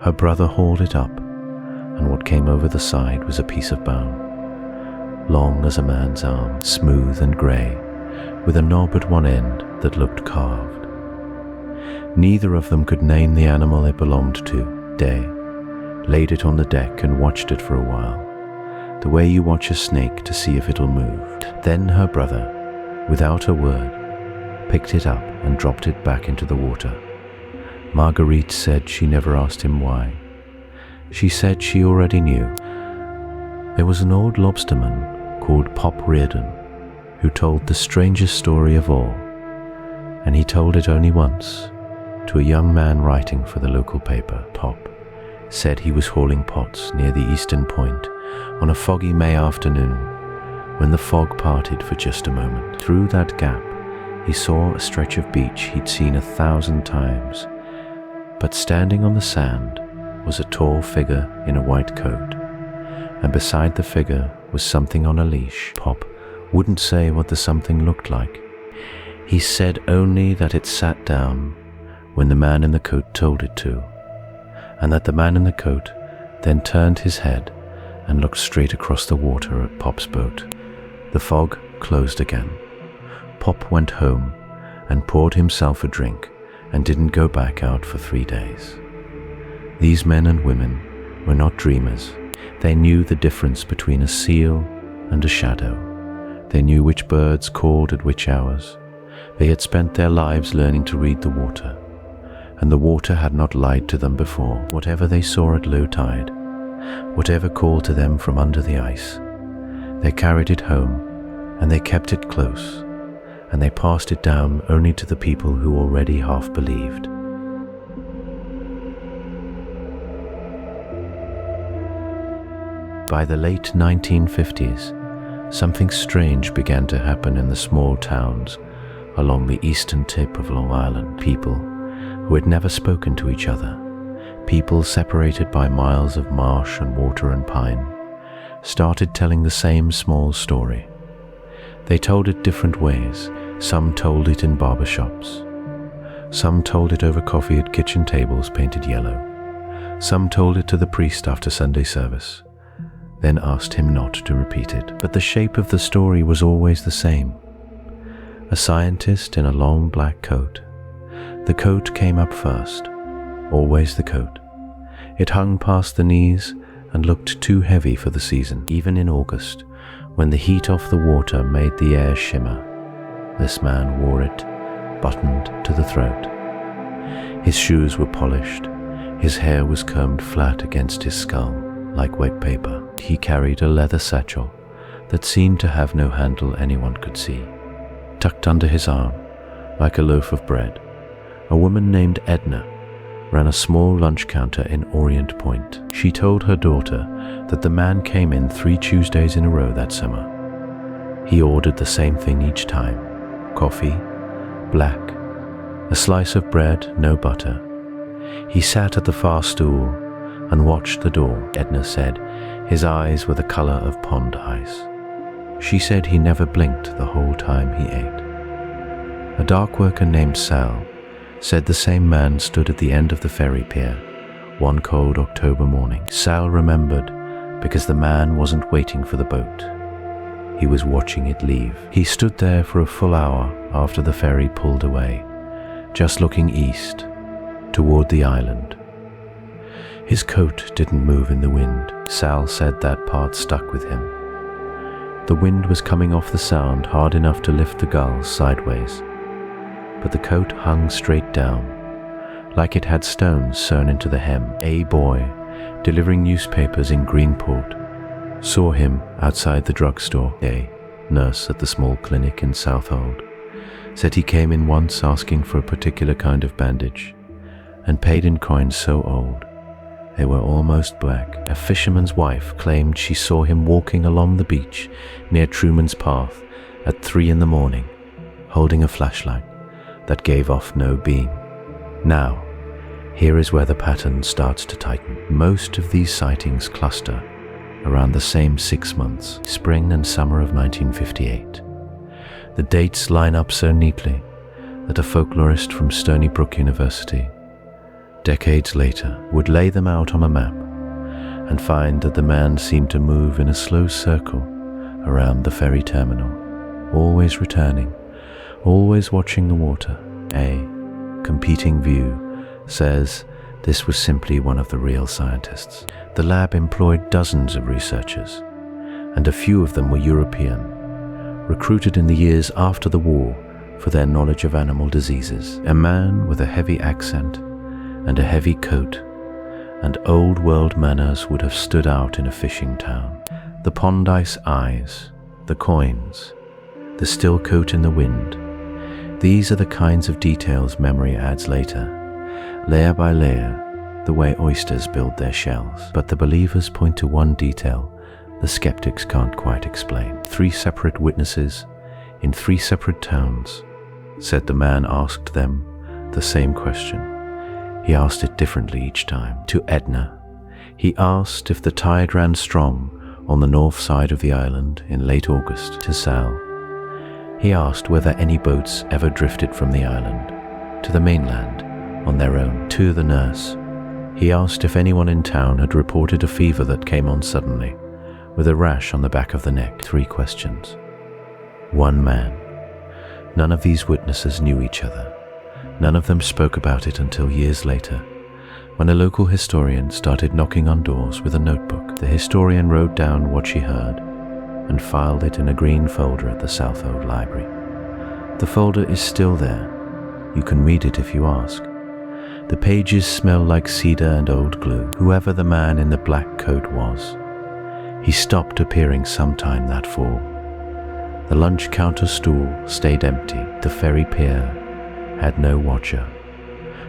Her brother hauled it up, and what came over the side was a piece of bone, long as a man's arm, smooth and grey, with a knob at one end that looked carved. Neither of them could name the animal it belonged to. Day laid it on the deck and watched it for a while, the way you watch a snake to see if it'll move. Then her brother, without a word, picked it up and dropped it back into the water. Marguerite said she never asked him why. She said she already knew. There was an old lobsterman called Pop Reardon who told the strangest story of all, and he told it only once, to a young man writing for the local paper. Pop said he was hauling pots near the eastern point on a foggy May afternoon when the fog parted for just a moment. Through that gap, he saw a stretch of beach he'd seen 1,000 times, but standing on the sand was a tall figure in a white coat, and beside the figure was something on a leash. Pop wouldn't say what the something looked like. He said only that it sat down when the man in the coat told it to, and that the man in the coat then turned his head and looked straight across the water at Pop's boat. The fog closed again. Pop went home and poured himself a drink and didn't go back out for 3 days. These men and women were not dreamers. They knew the difference between a seal and a shadow. They knew which birds called at which hours. They had spent their lives learning to read the water, and the water had not lied to them before. Whatever they saw at low tide, whatever called to them from under the ice, they carried it home, and they kept it close, and they passed it down only to the people who already half believed. By the late 1950s, something strange began to happen in the small towns along the eastern tip of Long Island. People who had never spoken to each other, people separated by miles of marsh and water and pine, started telling the same small story. They told it different ways. Some told it in barber shops. Some told it over coffee at kitchen tables painted yellow. Some told it to the priest after Sunday service, then asked him not to repeat it. But the shape of the story was always the same. A scientist in a long black coat. The coat came up first, always the coat. It hung past the knees and looked too heavy for the season, even in August, when the heat off the water made the air shimmer. This man wore it, buttoned to the throat. His shoes were polished. His hair was combed flat against his skull, like wet paper. He carried a leather satchel that seemed to have no handle anyone could see. Tucked under his arm, like a loaf of bread, a woman named Edna ran a small lunch counter in Orient Point. She told her daughter that the man came in 3 Tuesdays in a row that summer. He ordered the same thing each time: coffee, black, a slice of bread, no butter. He sat at the far stool and watched the door. Edna said his eyes were the color of pond ice. She said he never blinked the whole time he ate. A dock worker named Sal said the same man stood at the end of the ferry pier one cold October morning. Sal remembered because the man wasn't waiting for the boat. He was watching it leave. He stood there for a full hour after the ferry pulled away, just looking east, toward the island. His coat didn't move in the wind. Sal said that part stuck with him. The wind was coming off the Sound hard enough to lift the gulls sideways, but the coat hung straight down, like it had stones sewn into the hem. A boy, delivering newspapers in Greenport, saw him outside the drugstore. A nurse at the small clinic in Southold said he came in once asking for a particular kind of bandage, and paid in coins so old they were almost black. A fisherman's wife claimed she saw him walking along the beach near Truman's Path at 3 in the morning, holding a flashlight that gave off no beam. Now, here is where the pattern starts to tighten. Most of these sightings cluster around the same 6 months, spring and summer of 1958. The dates line up so neatly that a folklorist from Stony Brook University, decades later, would lay them out on a map and find that the man seemed to move in a slow circle around the ferry terminal, always returning, always watching the water. A competing view says this was simply one of the real scientists. The lab employed dozens of researchers, and a few of them were European, recruited in the years after the war for their knowledge of animal diseases. A man with a heavy accent and a heavy coat and old-world manners would have stood out in a fishing town. The pond ice eyes, the coins, the still coat in the wind, these are the kinds of details memory adds later, layer by layer, the way oysters build their shells. But the believers point to one detail the skeptics can't quite explain. 3 separate witnesses in 3 separate towns said the man asked them the same question. He asked it differently each time. To Edna, he asked if the tide ran strong on the north side of the island in late August. To Sal, he asked whether any boats ever drifted from the island to the mainland on their own. To the nurse, he asked if anyone in town had reported a fever that came on suddenly, with a rash on the back of the neck. 3 questions. 1 man. None of these witnesses knew each other. None of them spoke about it until years later, when a local historian started knocking on doors with a notebook. The historian wrote down what she heard and filed it in a green folder at the Southold Library. The folder is still there. You can read it if you ask. The pages smell like cedar and old glue. Whoever the man in the black coat was, he stopped appearing sometime that fall. The lunch counter stool stayed empty. The ferry pier had no watcher.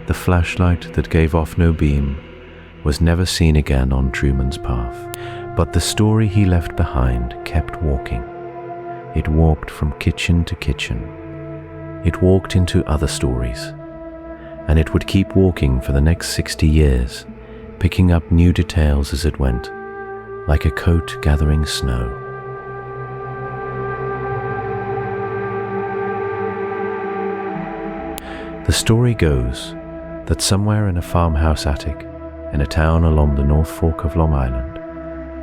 The flashlight that gave off no beam was never seen again on Truman's Path. But the story he left behind kept walking. It walked from kitchen to kitchen. It walked into other stories. And it would keep walking for the next 60 years, picking up new details as it went, like a coat gathering snow. The story goes that somewhere in a farmhouse attic in a town along the North Fork of Long Island,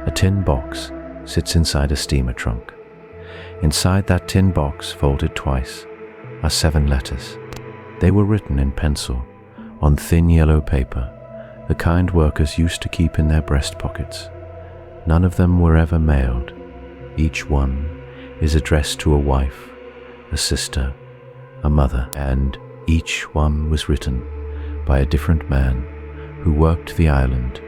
a tin box sits inside a steamer trunk. Inside that tin box, folded twice, are 7 letters. They were written in pencil on thin yellow paper, the kind workers used to keep in their breast pockets. None of them were ever mailed. Each one is addressed to a wife, a sister, a mother, and each one was written by a different man who worked the island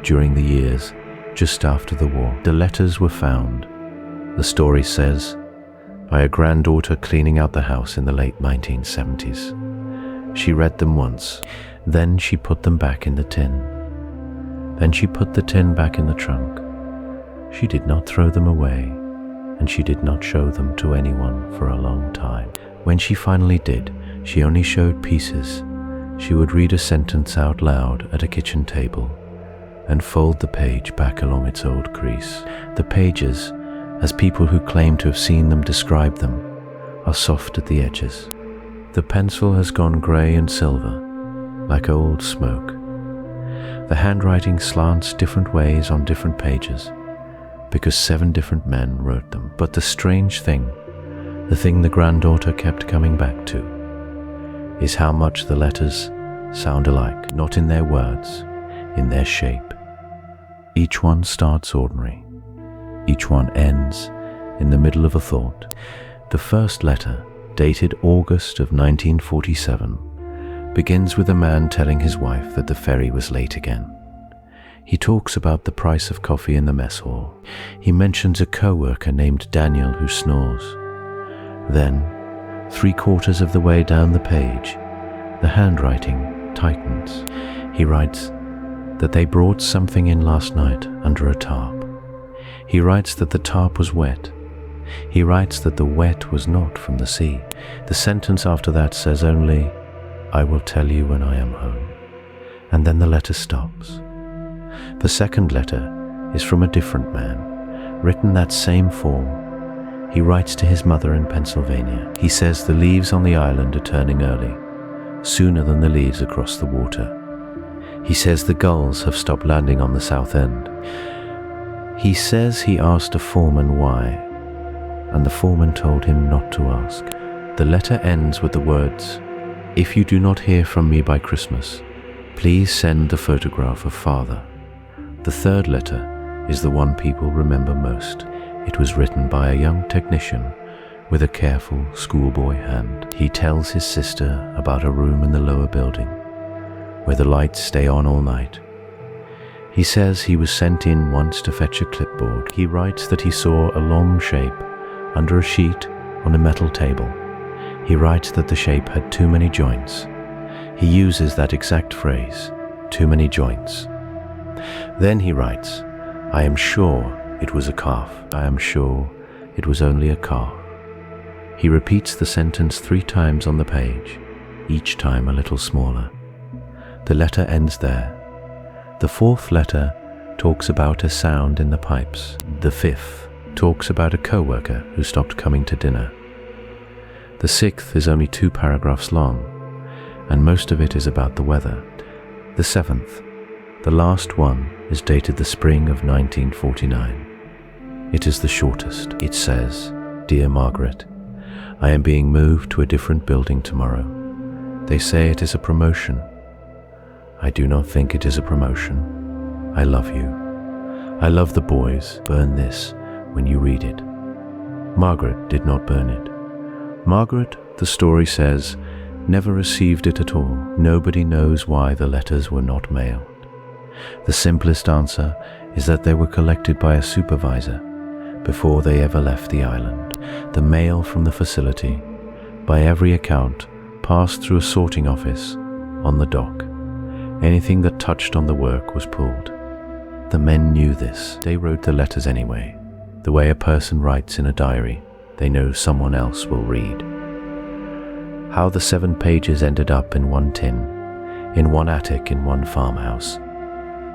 during the years just after the war. The letters were found, the story says, by a granddaughter cleaning out the house in the late 1970s. She read them once, then she put them back in the tin. Then she put the tin back in the trunk. She did not throw them away, and she did not show them to anyone for a long time. When she finally did, she only showed pieces. She would read a sentence out loud at a kitchen table and fold the page back along its old crease. The pages, as people who claim to have seen them describe them, are soft at the edges. The pencil has gone grey and silver, like old smoke. The handwriting slants different ways on different pages, because 7 different men wrote them. But the strange thing, the thing the granddaughter kept coming back to, is how much the letters sound alike, not in their words, in their shape. Each one starts ordinary. Each one ends in the middle of a thought. The first letter, dated August of 1947, begins with a man telling his wife that the ferry was late again. He talks about the price of coffee in the mess hall. He mentions a co-worker named Daniel who snores. Then, 3/4 of the way down the page, the handwriting tightens. He writes that they brought something in last night under a tarp. He writes that the tarp was wet. He writes that the wet was not from the sea. The sentence after that says only, "I will tell you when I am home." And then the letter stops. The second letter is from a different man, written that same fall. He writes to his mother in Pennsylvania. He says the leaves on the island are turning early, sooner than the leaves across the water. He says the gulls have stopped landing on the south end. He says he asked a foreman why, and the foreman told him not to ask. The letter ends with the words, "If you do not hear from me by Christmas, please send the photograph of Father." The third letter is the one people remember most. It was written by a young technician with a careful schoolboy hand. He tells his sister about a room in the lower building where the lights stay on all night. He says he was sent in once to fetch a clipboard. He writes that he saw a long shape under a sheet on a metal table. He writes that the shape had too many joints. He uses that exact phrase, too many joints. Then he writes, "I am sure it was a calf. I am sure it was only a calf." He repeats the sentence 3 times on the page, each time a little smaller. The letter ends there. The fourth letter talks about a sound in the pipes. The fifth talks about a co-worker who stopped coming to dinner. The sixth is only 2 paragraphs long, and most of it is about the weather. The seventh, the last one, is dated the spring of 1949. It is the shortest. It says, "Dear Margaret, I am being moved to a different building tomorrow. They say it is a promotion. I do not think it is a promotion. I love you. I love the boys. Burn this when you read it." Margaret did not burn it. Margaret, the story says, never received it at all. Nobody knows why the letters were not mailed. The simplest answer is that they were collected by a supervisor before they ever left the island. The mail from the facility, by every account, passed through a sorting office on the dock. Anything that touched on the work was pulled. The men knew this. They wrote the letters anyway, the way a person writes in a diary they know someone else will read. How the 7 pages ended up in one tin, in one attic in one farmhouse,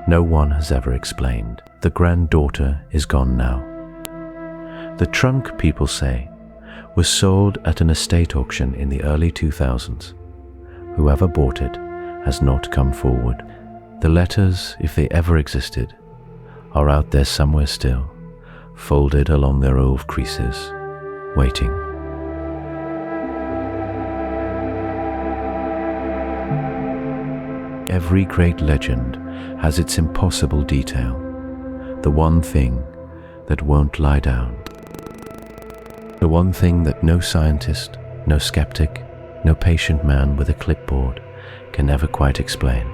no one has ever explained. The granddaughter is gone now. The trunk, people say, was sold at an estate auction in the early 2000s. Whoever bought it has not come forward. The letters, if they ever existed, are out there somewhere still, folded along their old creases, waiting. Every great legend has its impossible detail, the one thing that won't lie down. The one thing that no scientist, no skeptic, no patient man with a clipboard can ever quite explain.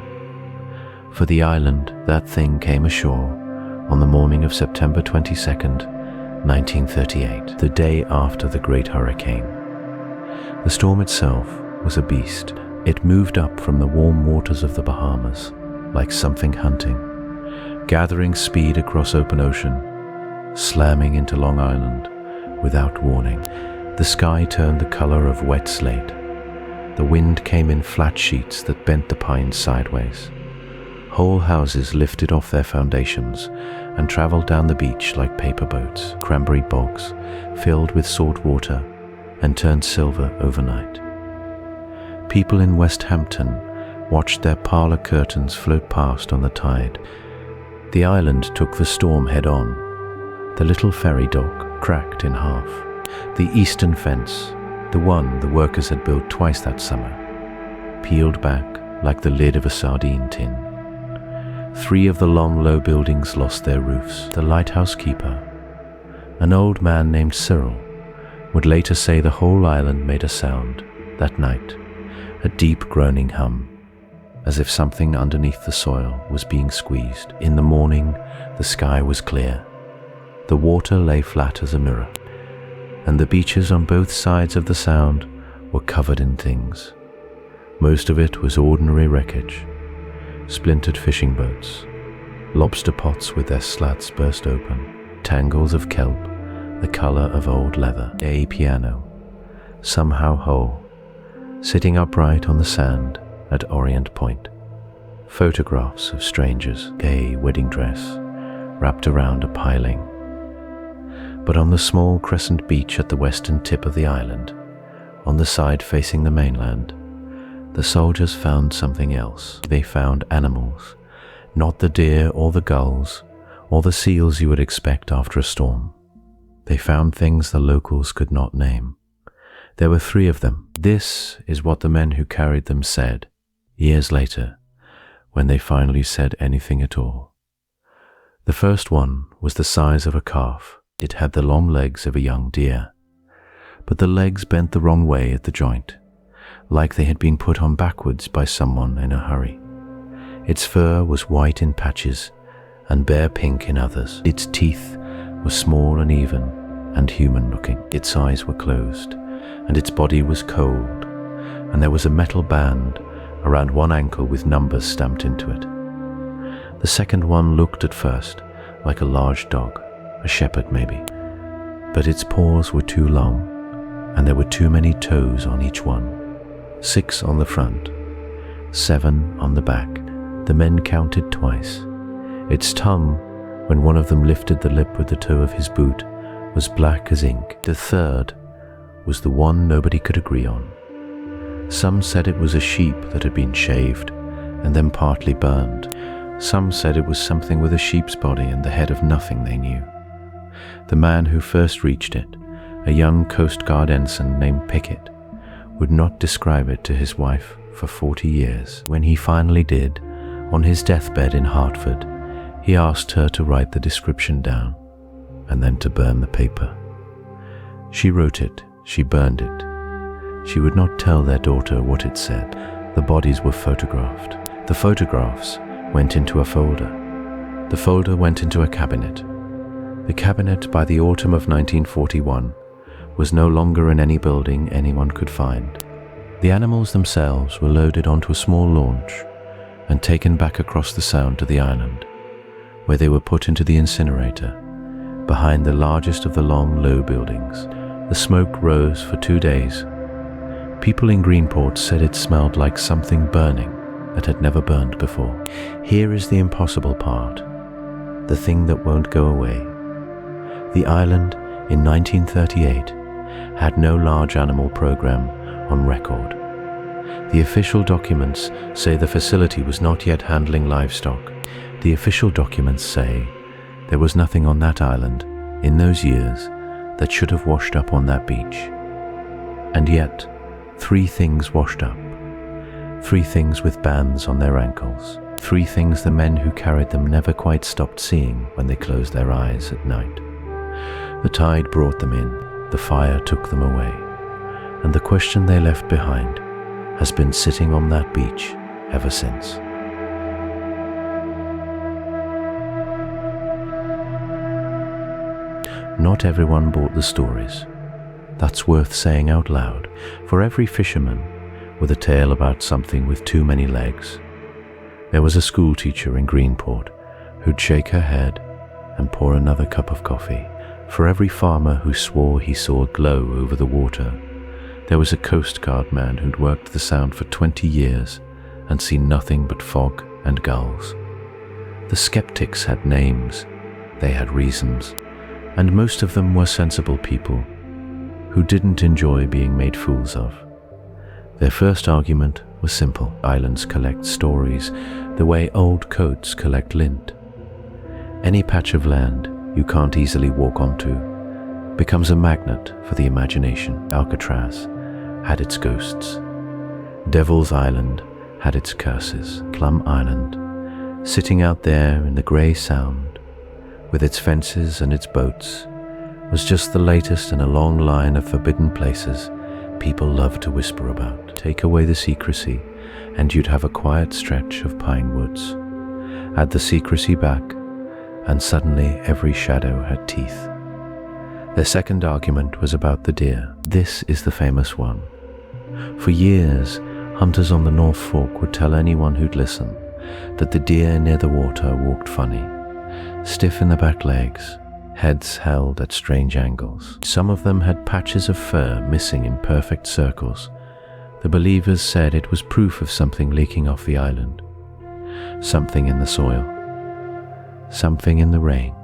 For the island, that thing came ashore on the morning of September 22nd, 1938, the day after the Great Hurricane. The storm itself was a beast. It moved up from the warm waters of the Bahamas like something hunting, gathering speed across open ocean, slamming into Long Island without warning. The sky turned the color of wet slate. The wind came in flat sheets that bent the pines sideways. Whole houses lifted off their foundations and traveled down the beach like paper boats. Cranberry bogs filled with salt water and turned silver overnight. People in West Hampton watched their parlor curtains float past on the tide. The island took the storm head on. The little ferry dock cracked in half. The eastern fence, the one the workers had built twice that summer, peeled back like the lid of a sardine tin. 3 of the long, low buildings lost their roofs. The lighthouse keeper, an old man named Cyril, would later say the whole island made a sound that night, a deep groaning hum, as if something underneath the soil was being squeezed. In the morning, the sky was clear. The water lay flat as a mirror, and the beaches on both sides of the sound were covered in things. Most of it was ordinary wreckage, splintered fishing boats, lobster pots with their slats burst open, tangles of kelp the color of old leather, a piano, somehow whole, sitting upright on the sand at Orient Point, photographs of strangers, gay wedding dress, wrapped around a piling. But on the small crescent beach at the western tip of the island, on the side facing the mainland, the soldiers found something else. They found animals, not the deer or the gulls or the seals you would expect after a storm. They found things the locals could not name. There were 3 of them. This is what the men who carried them said, years later, when they finally said anything at all. The first one was the size of a calf. It had the long legs of a young deer, but the legs bent the wrong way at the joint, like they had been put on backwards by someone in a hurry. Its fur was white in patches and bare pink in others. Its teeth were small and even and human-looking. Its eyes were closed, and its body was cold, and there was a metal band around one ankle with numbers stamped into it. The second one looked at first like a large dog, a shepherd maybe, but its paws were too long, and there were too many toes on each one, 6 on the front, 7 on the back. The men counted twice. Its tongue, when one of them lifted the lip with the toe of his boot, was black as ink. The third was the one nobody could agree on. Some said it was a sheep that had been shaved and then partly burned. Some said it was something with a sheep's body and the head of nothing they knew. The man who first reached it, a young Coast Guard ensign named Pickett, would not describe it to his wife for 40 years. When he finally did, on his deathbed in Hartford, he asked her to write the description down and then to burn the paper. She wrote it, she burned it. She would not tell their daughter what it said. The bodies were photographed. The photographs went into a folder. The folder went into a cabinet. The cabinet, by the autumn of 1941, was no longer in any building anyone could find. The animals themselves were loaded onto a small launch and taken back across the Sound to the island, where they were put into the incinerator, behind the largest of the long, low buildings. The smoke rose for 2 days. People in Greenport said it smelled like something burning that had never burned before. Here is the impossible part, the thing that won't go away. The island in 1938 had no large animal program on record. The official documents say the facility was not yet handling livestock. The official documents say there was nothing on that island in those years that should have washed up on that beach. And yet, 3 things washed up. 3 things with bands on their ankles. 3 things the men who carried them never quite stopped seeing when they closed their eyes at night. The tide brought them in, the fire took them away, and the question they left behind has been sitting on that beach ever since. Not everyone bought the stories. That's worth saying out loud. For every fisherman with a tale about something with too many legs, there was a school teacher in Greenport who'd shake her head and pour another cup of coffee. For every farmer who swore he saw a glow over the water, there was a Coast Guard man who'd worked the Sound for 20 years and seen nothing but fog and gulls. The skeptics had names, they had reasons, and most of them were sensible people who didn't enjoy being made fools of. Their first argument was simple. Islands collect stories the way old coats collect lint. Any patch of land you can't easily walk onto becomes a magnet for the imagination. Alcatraz had its ghosts. Devil's Island had its curses. Plum Island, sitting out there in the grey Sound, with its fences and its boats, was just the latest in a long line of forbidden places people love to whisper about. Take away the secrecy, and you'd have a quiet stretch of pine woods. Add the secrecy back, and suddenly every shadow had teeth. Their second argument was about the deer. This is the famous one. For years, hunters on the North Fork would tell anyone who'd listen that the deer near the water walked funny, stiff in the back legs, heads held at strange angles. Some of them had patches of fur missing in perfect circles. The believers said it was proof of something leaking off the island. Something in the soil. Something in the rain.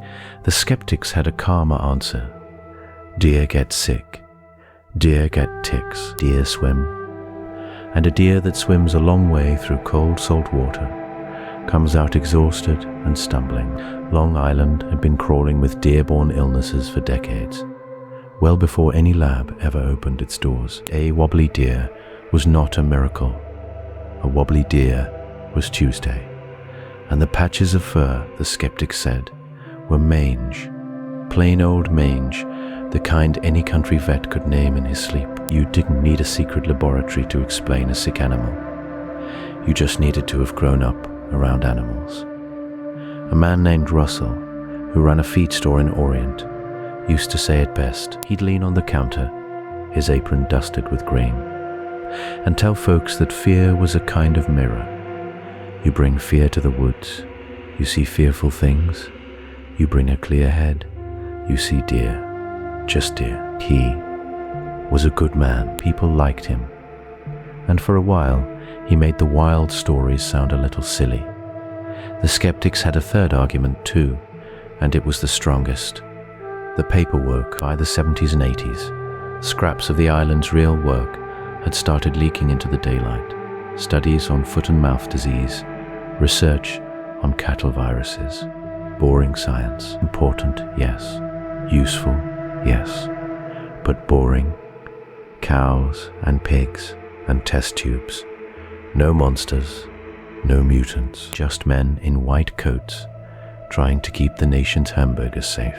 The skeptics had a calmer answer. Deer get sick. Deer get ticks. Deer swim. And a deer that swims a long way through cold salt water comes out exhausted and stumbling. Long Island had been crawling with deer-borne illnesses for decades, well before any lab ever opened its doors. A wobbly deer was not a miracle. A wobbly deer was Tuesday. And the patches of fur, the skeptics said, were mange. Plain old mange, the kind any country vet could name in his sleep. You didn't need a secret laboratory to explain a sick animal. You just needed to have grown up around animals. A man named Russell, who ran a feed store in Orient, used to say it best. He'd lean on the counter, his apron dusted with grain, and tell folks that fear was a kind of mirror. You bring fear to the woods, you see fearful things. You bring a clear head, you see deer, just deer. He was a good man. People liked him. And for a while, he made the wild stories sound a little silly. The skeptics had a third argument too, and it was the strongest. The paperwork by the 70s and 80s, scraps of the island's real work, had started leaking into the daylight. Studies on foot and mouth disease, research on cattle viruses. Boring science. Important, yes. Useful, yes. But boring. Cows and pigs and test tubes. No monsters, no mutants, just men in white coats trying to keep the nation's hamburgers safe.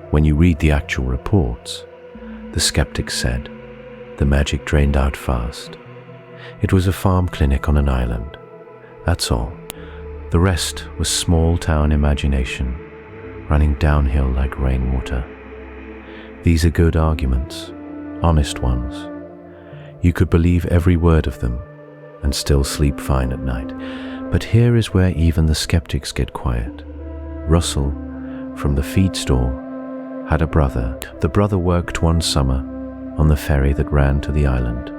When you read the actual reports, the skeptics said, the magic drained out fast. It was a farm clinic on an island. That's all. The rest was small-town imagination, running downhill like rainwater. These are good arguments, honest ones. You could believe every word of them and still sleep fine at night. But here is where even the skeptics get quiet. Russell, from the feed store, had a brother. The brother worked one summer on the ferry that ran to the island.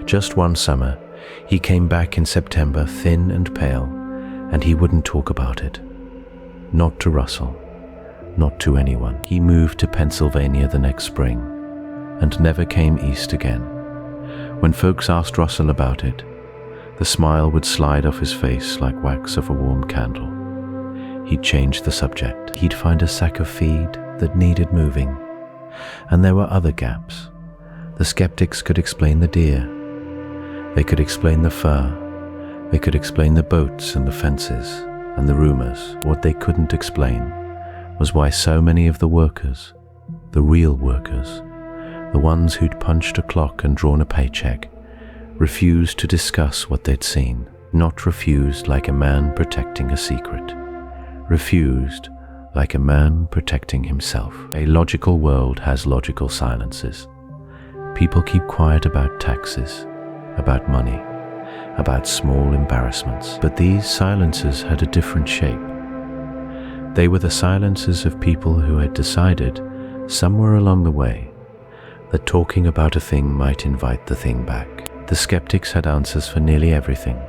Just one summer, he came back in September thin and pale, and he wouldn't talk about it. Not to Russell, not to anyone. He moved to Pennsylvania the next spring and never came east again. When folks asked Russell about it, the smile would slide off his face like wax off a warm candle. He'd change the subject. He'd find a sack of feed that needed moving. And there were other gaps. The skeptics could explain the deer. They could explain the fur. They could explain the boats and the fences and the rumors. What they couldn't explain was why so many of the workers, the real workers, the ones who'd punched a clock and drawn a paycheck, refused to discuss what they'd seen. Not refused like a man protecting a secret. Refused like a man protecting himself. A logical world has logical silences. People keep quiet about taxes, about money, about small embarrassments. But these silences had a different shape. They were the silences of people who had decided, somewhere along the way, that talking about a thing might invite the thing back. The skeptics had answers for nearly everything.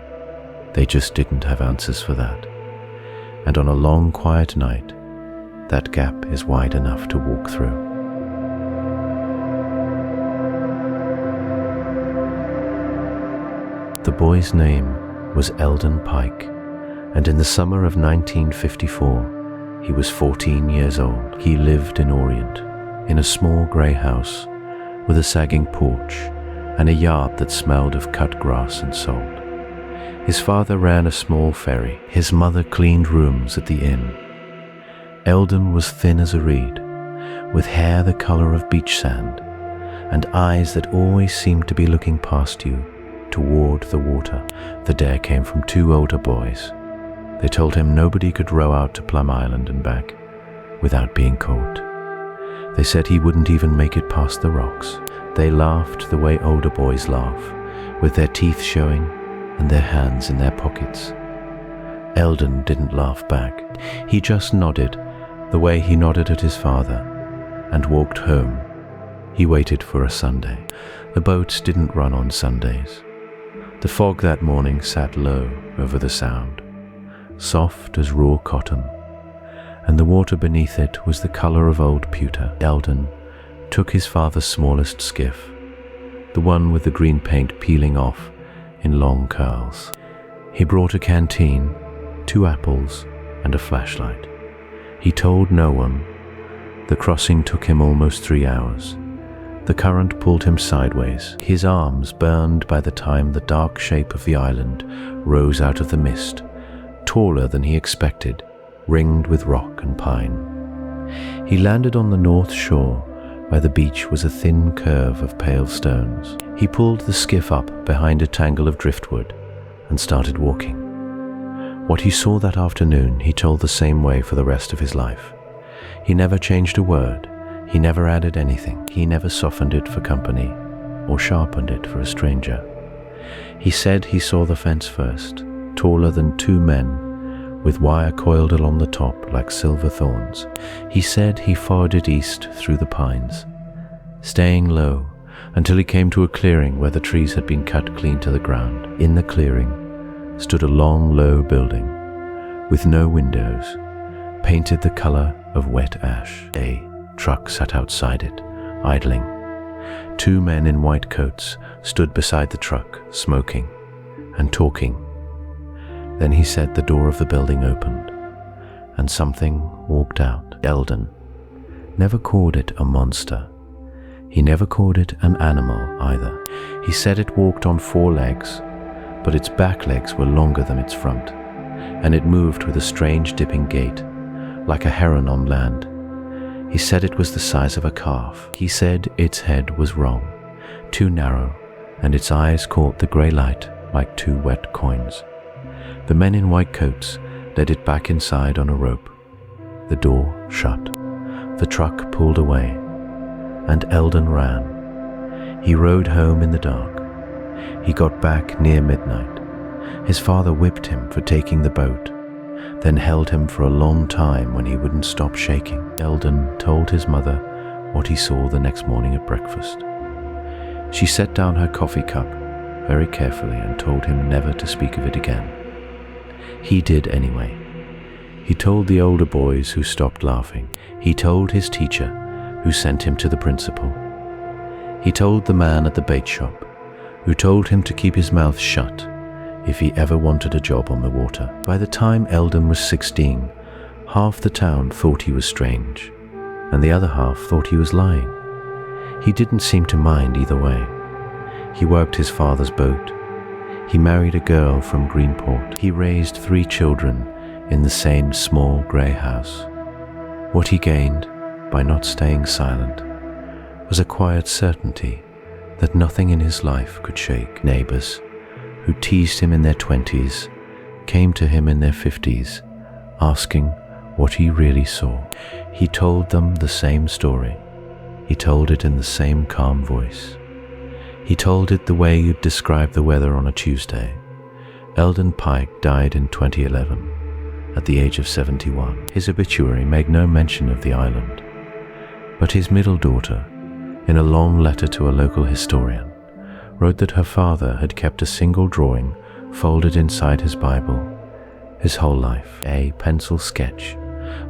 They just didn't have answers for that. And on a long, quiet night, that gap is wide enough to walk through. The boy's name was Eldon Pike, and in the summer of 1954, he was 14 years old. He lived in Orient, in a small grey house with a sagging porch and a yard that smelled of cut grass and salt. His father ran a small ferry. His mother cleaned rooms at the inn. Eldon was thin as a reed, with hair the color of beach sand, and eyes that always seemed to be looking past you, toward the water. The dare came from two older boys. They told him nobody could row out to Plum Island and back without being caught. They said he wouldn't even make it past the rocks. They laughed the way older boys laugh, with their teeth showing and their hands in their pockets. Eldon didn't laugh back. He just nodded the way he nodded at his father and walked home. He waited for a Sunday. The boats didn't run on Sundays. The fog that morning sat low over the sound, soft as raw cotton, and the water beneath it was the color of old pewter. Eldon took his father's smallest skiff, the one with the green paint peeling off in long curls. He brought a canteen, 2 apples, and a flashlight. He told no one. The crossing took him almost 3 hours. The current pulled him sideways. His arms burned by the time the dark shape of the island rose out of the mist, taller than he expected, ringed with rock and pine. He landed on the north shore, where the beach was a thin curve of pale stones. He pulled the skiff up behind a tangle of driftwood and started walking. What he saw that afternoon he told the same way for the rest of his life. He never changed a word. He never added anything. He never softened it for company or sharpened it for a stranger. He said he saw the fence first, taller than 2 men, with wire coiled along the top like silver thorns. He said he followed it east through the pines, staying low until he came to a clearing where the trees had been cut clean to the ground. In the clearing stood a long, low building with no windows, painted the color of wet ash. A truck sat outside it, idling. 2 men in white coats stood beside the truck, smoking and talking. Then he said the door of the building opened, and something walked out. Eldon never called it a monster. He never called it an animal either. He said it walked on 4 legs, but its back legs were longer than its front, and it moved with a strange dipping gait, like a heron on land. He said it was the size of a calf. He said its head was wrong, too narrow, and its eyes caught the grey light like 2 wet coins. The men in white coats led it back inside on a rope. The door shut. The truck pulled away, and Eldon ran. He rode home in the dark. He got back near midnight. His father whipped him for taking the boat, then held him for a long time when he wouldn't stop shaking. Eldon told his mother what he saw the next morning at breakfast. She set down her coffee cup very carefully and told him never to speak of it again. He did anyway. He told the older boys who stopped laughing. He told his teacher who sent him to the principal. He told the man at the bait shop who told him to keep his mouth shut if he ever wanted a job on the water. By the time Eldon was 16, half the town thought he was strange, and the other half thought he was lying. He didn't seem to mind either way. He worked his father's boat. He married a girl from Greenport. He raised 3 children in the same small grey house. What he gained by not staying silent was a quiet certainty that nothing in his life could shake. Neighbors who teased him in their 20s came to him in their 50s, asking what he really saw. He told them the same story. He told it in the same calm voice. He told it the way you'd describe the weather on a Tuesday. Eldon Pike died in 2011, at the age of 71. His obituary made no mention of the island, but his middle daughter, in a long letter to a local historian, wrote that her father had kept a single drawing folded inside his Bible his whole life, a pencil sketch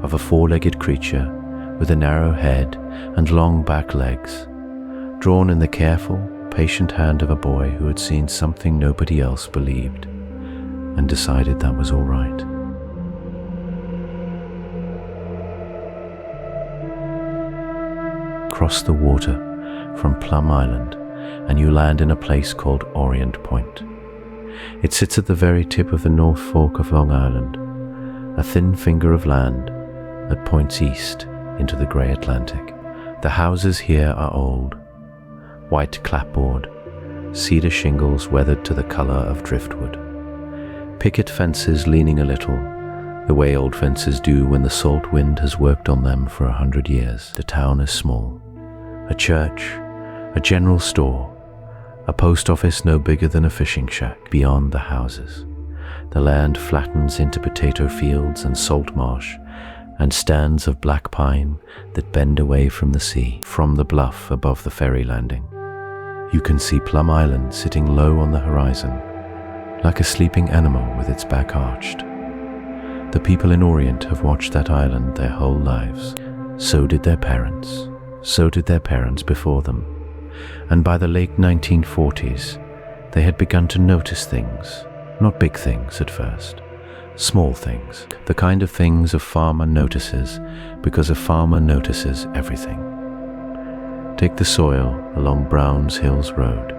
of a 4-legged creature with a narrow head and long back legs, drawn in the careful, patient hand of a boy who had seen something nobody else believed and decided that was all right. Cross the water from Plum Island and you land in a place called Orient Point. It sits at the very tip of the North Fork of Long Island, a thin finger of land that points east into the grey Atlantic. The houses here are old, white clapboard, cedar shingles weathered to the color of driftwood, picket fences leaning a little, the way old fences do when the salt wind has worked on them for 100 years. The town is small. A church, a general store, a post office no bigger than a fishing shack beyond the houses. The land flattens into potato fields and salt marsh and stands of black pine that bend away from the sea, from the bluff above the ferry landing. You can see Plum Island sitting low on the horizon, like a sleeping animal with its back arched. The people in Orient have watched that island their whole lives. So did their parents. So did their parents before them. And by the late 1940s, they had begun to notice things, not big things at first, small things, the kind of things a farmer notices because a farmer notices everything. Take the soil along Browns Hills Road.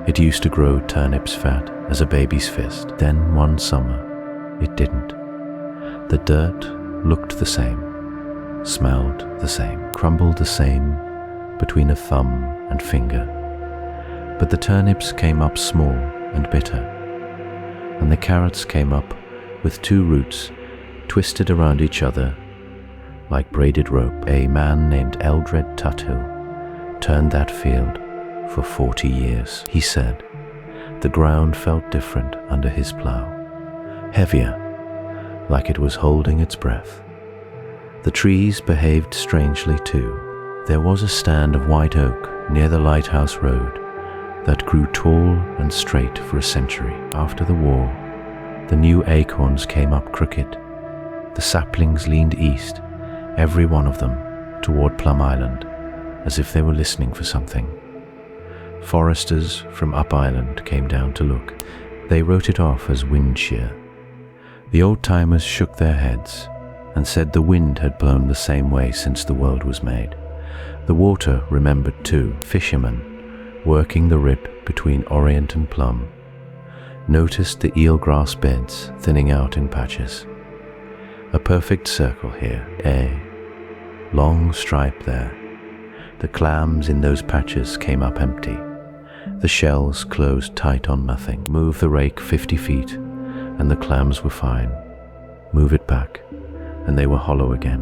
It used to grow turnips fat as a baby's fist. Then one summer, it didn't. The dirt looked the same, smelled the same, crumbled the same between a thumb and finger. But the turnips came up small and bitter, and the carrots came up with two roots twisted around each other like braided rope. A man named Eldred Tuthill turned that field for 40 years. He said the ground felt different under his plow, heavier, like it was holding its breath. The trees behaved strangely too. There was a stand of white oak near the Lighthouse Road that grew tall and straight for a century. After the war, the new acorns came up crooked. The saplings leaned east, every one of them, toward Plum Island, as if they were listening for something. Foresters from up island came down to look. They wrote it off as wind shear. The old-timers shook their heads and said the wind had blown the same way since the world was made. The water remembered too. Fishermen, working the rip between Orient and Plum, noticed the eelgrass beds thinning out in patches. A perfect circle here, a long stripe there. The clams in those patches came up empty. The shells closed tight on nothing. Move the rake 50 feet, and the clams were fine. Move it back, and they were hollow again.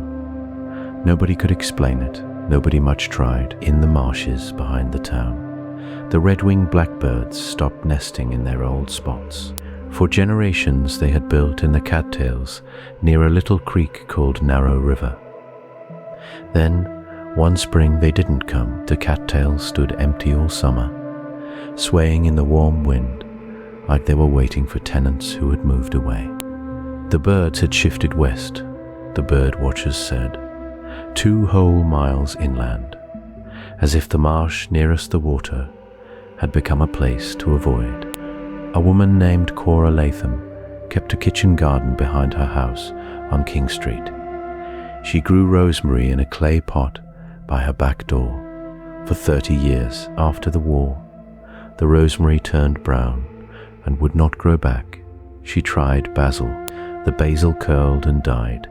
Nobody could explain it. Nobody much tried. In the marshes behind the town, the red-winged blackbirds stopped nesting in their old spots. For generations they had built in the cattails near a little creek called Narrow River. Then, one spring they didn't come. The cattails stood empty all summer, swaying in the warm wind like they were waiting for tenants who had moved away. The birds had shifted west, the bird watchers said, 2 whole miles inland, as if the marsh nearest the water had become a place to avoid. A woman named Cora Latham kept a kitchen garden behind her house on King Street. She grew rosemary in a clay pot by her back door. For 30 years after the war, the rosemary turned brown and would not grow back. She tried basil. The basil curled and died.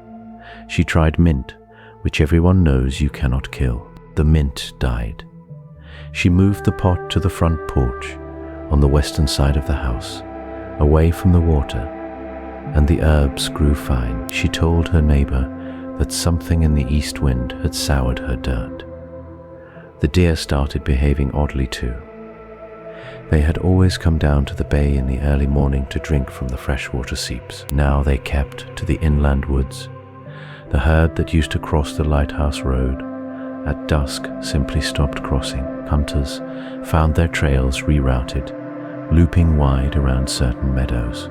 She tried mint, which everyone knows you cannot kill. The mint died. She moved the pot to the front porch on the western side of the house, away from the water, and the herbs grew fine. She told her neighbor that something in the east wind had soured her dirt. The deer started behaving oddly too. They had always come down to the bay in the early morning to drink from the freshwater seeps. Now they kept to the inland woods. The herd that used to cross the Lighthouse Road at dusk simply stopped crossing. Hunters found their trails rerouted, looping wide around certain meadows.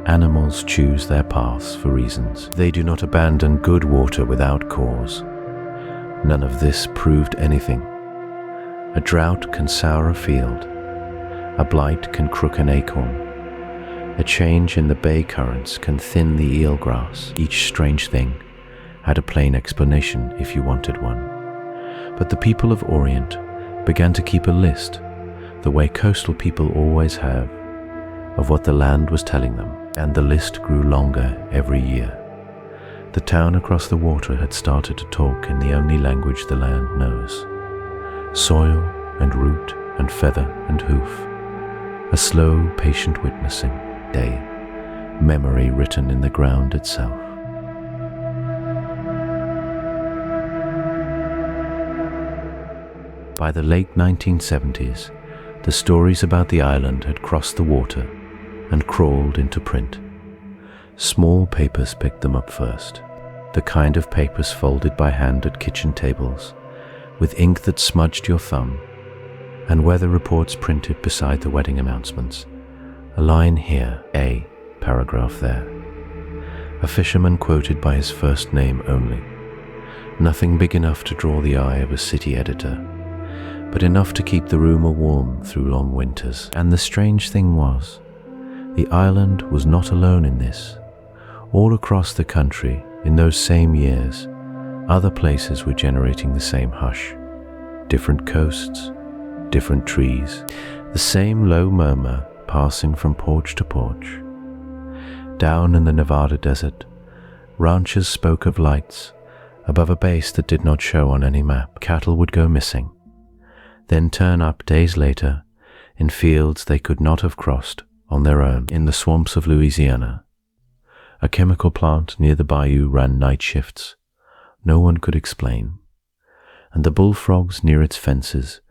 Animals choose their paths for reasons. They do not abandon good water without cause. None of this proved anything. A drought can sour a field. A blight can crook an acorn. A change in the bay currents can thin the eelgrass. Each strange thing had a plain explanation if you wanted one. But the people of Orient began to keep a list, the way coastal people always have, of what the land was telling them, and the list grew longer every year. The town across the water had started to talk in the only language the land knows. Soil and root and feather and hoof. A slow, patient witnessing. Day memory written in the ground itself. By the late 1970s, the stories about the island had crossed the water and crawled into print. Small papers picked them up first, the kind of papers folded by hand at kitchen tables, with ink that smudged your thumb, and weather reports printed beside the wedding announcements. A line here, a paragraph there. A fisherman quoted by his first name only. Nothing big enough to draw the eye of a city editor, but enough to keep the rumour warm through long winters. And the strange thing was, the island was not alone in this. All across the country, in those same years, other places were generating the same hush. Different coasts, different trees, the same low murmur passing from porch to porch. Down in the Nevada desert, ranchers spoke of lights above a base that did not show on any map. Cattle would go missing, then turn up days later in fields they could not have crossed on their own. In the swamps of Louisiana, a chemical plant near the bayou ran night shifts no one could explain, and the bullfrogs near its fences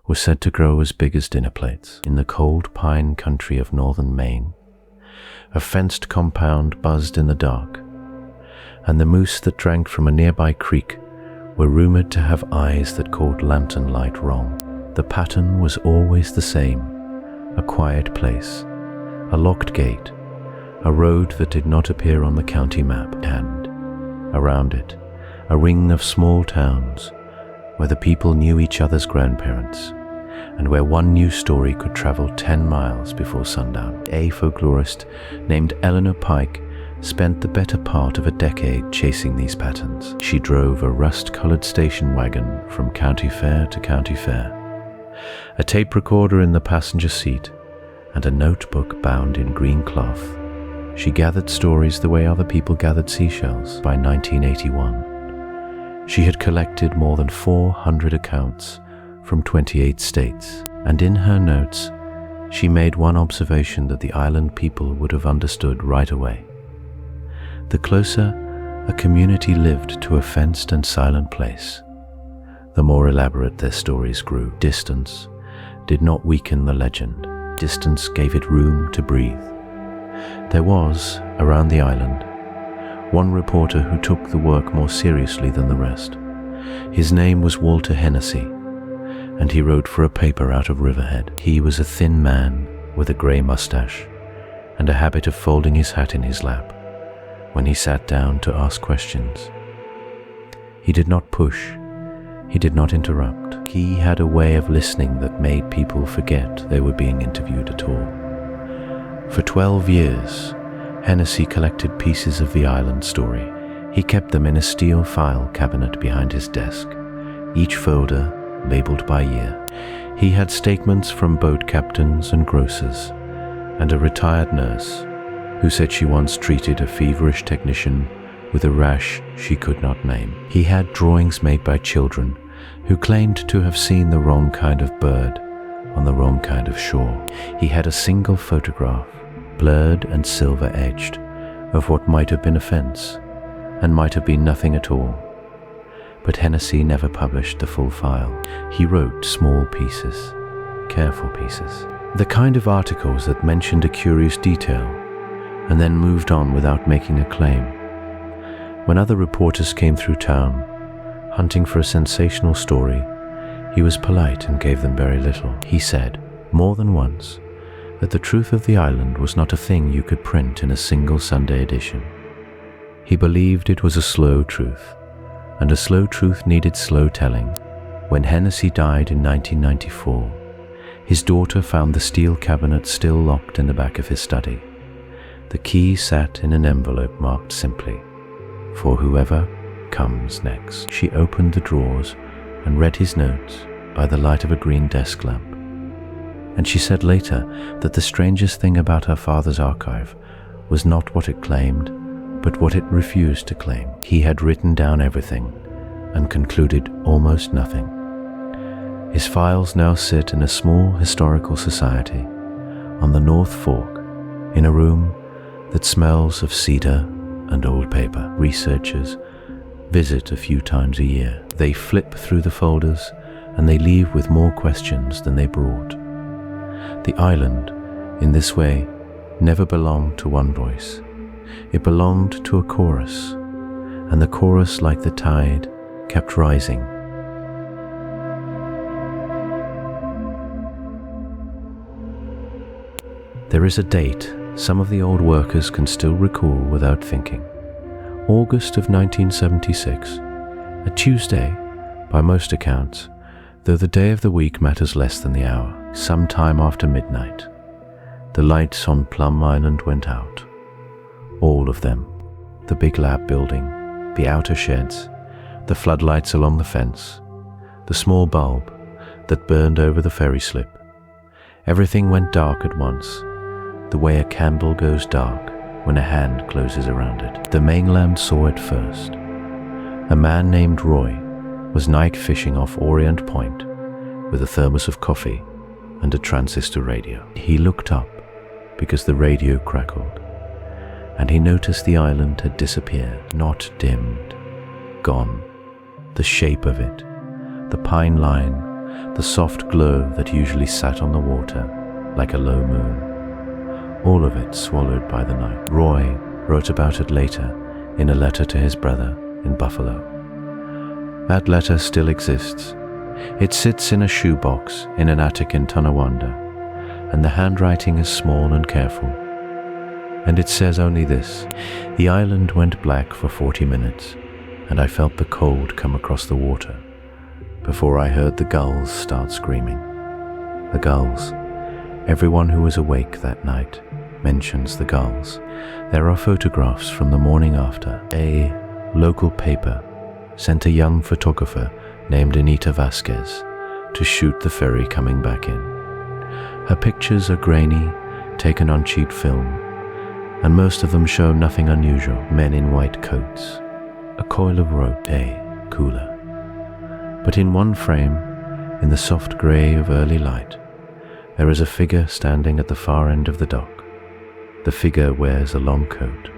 were said to grow as big as dinner plates. In the cold pine country of northern Maine, a fenced compound buzzed in the dark, and the moose that drank from a nearby creek were rumored to have eyes that caught lantern light wrong. The pattern was always the same: a quiet place, a locked gate, a road that did not appear on the county map, and, around it, a ring of small towns where the people knew each other's grandparents, and where one new story could travel 10 miles before sundown. A folklorist named Eleanor Pike spent the better part of a decade chasing these patterns. She drove a rust-colored station wagon from county fair to county fair, a tape recorder in the passenger seat, and a notebook bound in green cloth. She gathered stories the way other people gathered seashells. By 1981, she had collected more than 400 accounts from 28 states, and in her notes, she made one observation that the island people would have understood right away. The closer a community lived to a fenced and silent place, the more elaborate their stories grew. Distance did not weaken the legend. Distance gave it room to breathe. There was, around the island, one reporter who took the work more seriously than the rest. His name was Walter Hennessy, and he wrote for a paper out of Riverhead. He was a thin man with a grey mustache and a habit of folding his hat in his lap when he sat down to ask questions. He did not push. He did not interrupt. He had a way of listening that made people forget they were being interviewed at all. For 12 years, Hennessy collected pieces of the island story. He kept them in a steel file cabinet behind his desk, each folder labeled by year. He had statements from boat captains and grocers, and a retired nurse who said she once treated a feverish technician with a rash she could not name. He had drawings made by children who claimed to have seen the wrong kind of bird on the wrong kind of shore. He had a single photograph, blurred and silver-edged, of what might have been a fence and might have been nothing at all. But Hennessy never published the full file. He wrote small pieces, careful pieces, the kind of articles that mentioned a curious detail and then moved on without making a claim. When other reporters came through town, hunting for a sensational story, he was polite and gave them very little. He said, more than once, that the truth of the island was not a thing you could print in a single Sunday edition. He believed it was a slow truth, and a slow truth needed slow telling. When Hennessy died in 1994, his daughter found the steel cabinet still locked in the back of his study. The key sat in an envelope marked simply, "For whoever comes next." She opened the drawers and read his notes by the light of a green desk lamp. And she said later that the strangest thing about her father's archive was not what it claimed, but what it refused to claim. He had written down everything and concluded almost nothing. His files now sit in a small historical society on the North Fork, in a room that smells of cedar and old paper. Researchers visit a few times a year. They flip through the folders and they leave with more questions than they brought. The island, in this way, never belonged to one voice. It belonged to a chorus, and the chorus, like the tide, kept rising. There is a date some of the old workers can still recall without thinking. August of 1976, a Tuesday, by most accounts, though the day of the week matters less than the hour. Sometime after midnight, the lights on Plum Island went out. All of them. The big lab building, the outer sheds, the floodlights along the fence, the small bulb that burned over the ferry slip. Everything went dark at once, the way a candle goes dark when a hand closes around it. The mainland saw it first. A man named Roy was night fishing off Orient Point with a thermos of coffee and a transistor radio. He looked up because the radio crackled, and he noticed the island had disappeared, not dimmed, gone. The shape of it, the pine line, the soft glow that usually sat on the water like a low moon, all of it swallowed by the night. Roy wrote about it later in a letter to his brother in Buffalo. That letter still exists. It sits in a shoebox in an attic in Tonawanda, and the handwriting is small and careful. And it says only this: the island went black for 40 minutes, and I felt the cold come across the water before I heard the gulls start screaming. The gulls. Everyone who was awake that night mentions the gulls. There are photographs from the morning after. A local paper sent a young photographer named Anita Vasquez to shoot the ferry coming back in. Her pictures are grainy, taken on cheap film, and most of them show nothing unusual. Men in white coats, a coil of rope, a cooler. But in one frame, in the soft grey of early light, there is a figure standing at the far end of the dock. The figure wears a long coat.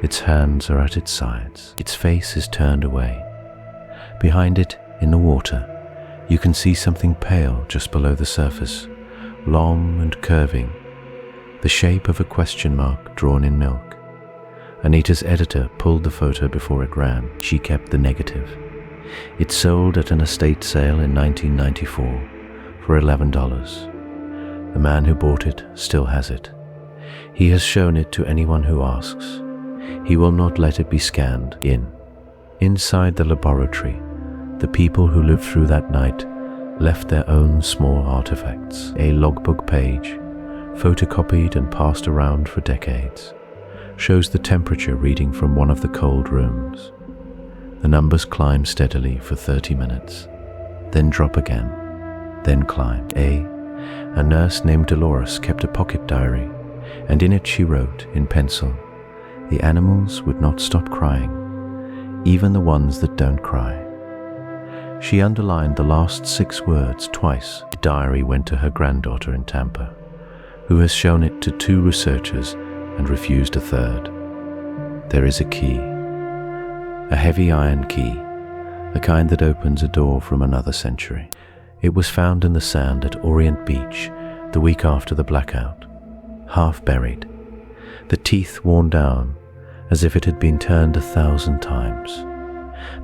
Its hands are at its sides. Its face is turned away. Behind it, in the water, you can see something pale just below the surface, long and curving, the shape of a question mark drawn in milk. Anita's editor pulled the photo before it ran. She kept the negative. It sold at an estate sale in 1994 for $11. The man who bought it still has it. He has shown it to anyone who asks. He will not let it be scanned in. Inside the laboratory, the people who lived through that night left their own small artifacts. A logbook page, photocopied and passed around for decades, shows the temperature reading from one of the cold rooms. The numbers climb steadily for 30 minutes, then drop again, then climb. A nurse named Dolores kept a pocket diary, and in it she wrote, in pencil, "The animals would not stop crying, even the ones that don't cry." She underlined the last 6 words twice. The diary went to her granddaughter in Tampa, who has shown it to 2 researchers and refused a third. There is a key, a heavy iron key, the kind that opens a door from another century. It was found in the sand at Orient Beach the week after the blackout, half buried, the teeth worn down as if it had been turned 1,000 times.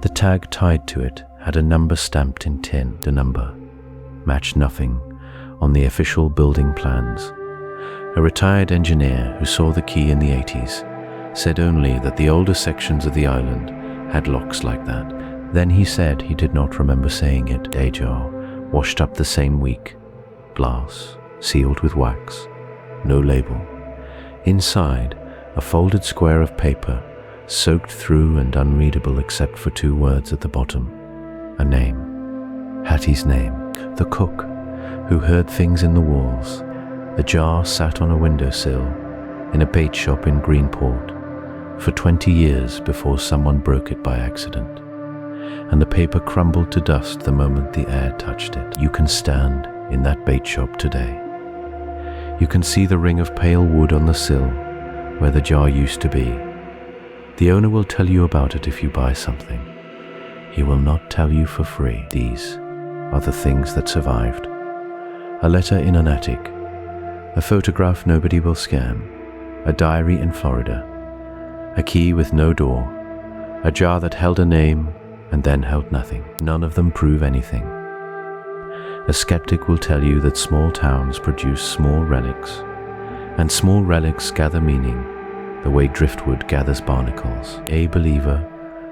The tag tied to it had a number stamped in tin. The number matched nothing on the official building plans. A retired engineer who saw the key in the 80s said only that the older sections of the island had locks like that. Then he said he did not remember saying it. A jar, washed up the same week, glass, sealed with wax, no label. Inside, a folded square of paper, soaked through and unreadable except for 2 words at the bottom. A name. Hattie's name. The cook, who heard things in the walls. The jar sat on a windowsill in a bait shop in Greenport for 20 years before someone broke it by accident, and the paper crumbled to dust the moment the air touched it. You can stand in that bait shop today. You can see the ring of pale wood on the sill, where the jar used to be. The owner will tell you about it if you buy something. He will not tell you for free. These are the things that survived. A letter in an attic, a photograph nobody will scan, a diary in Florida, a key with no door, a jar that held a name and then held nothing. None of them prove anything. A skeptic will tell you that small towns produce small relics, and small relics gather meaning the way driftwood gathers barnacles. A believer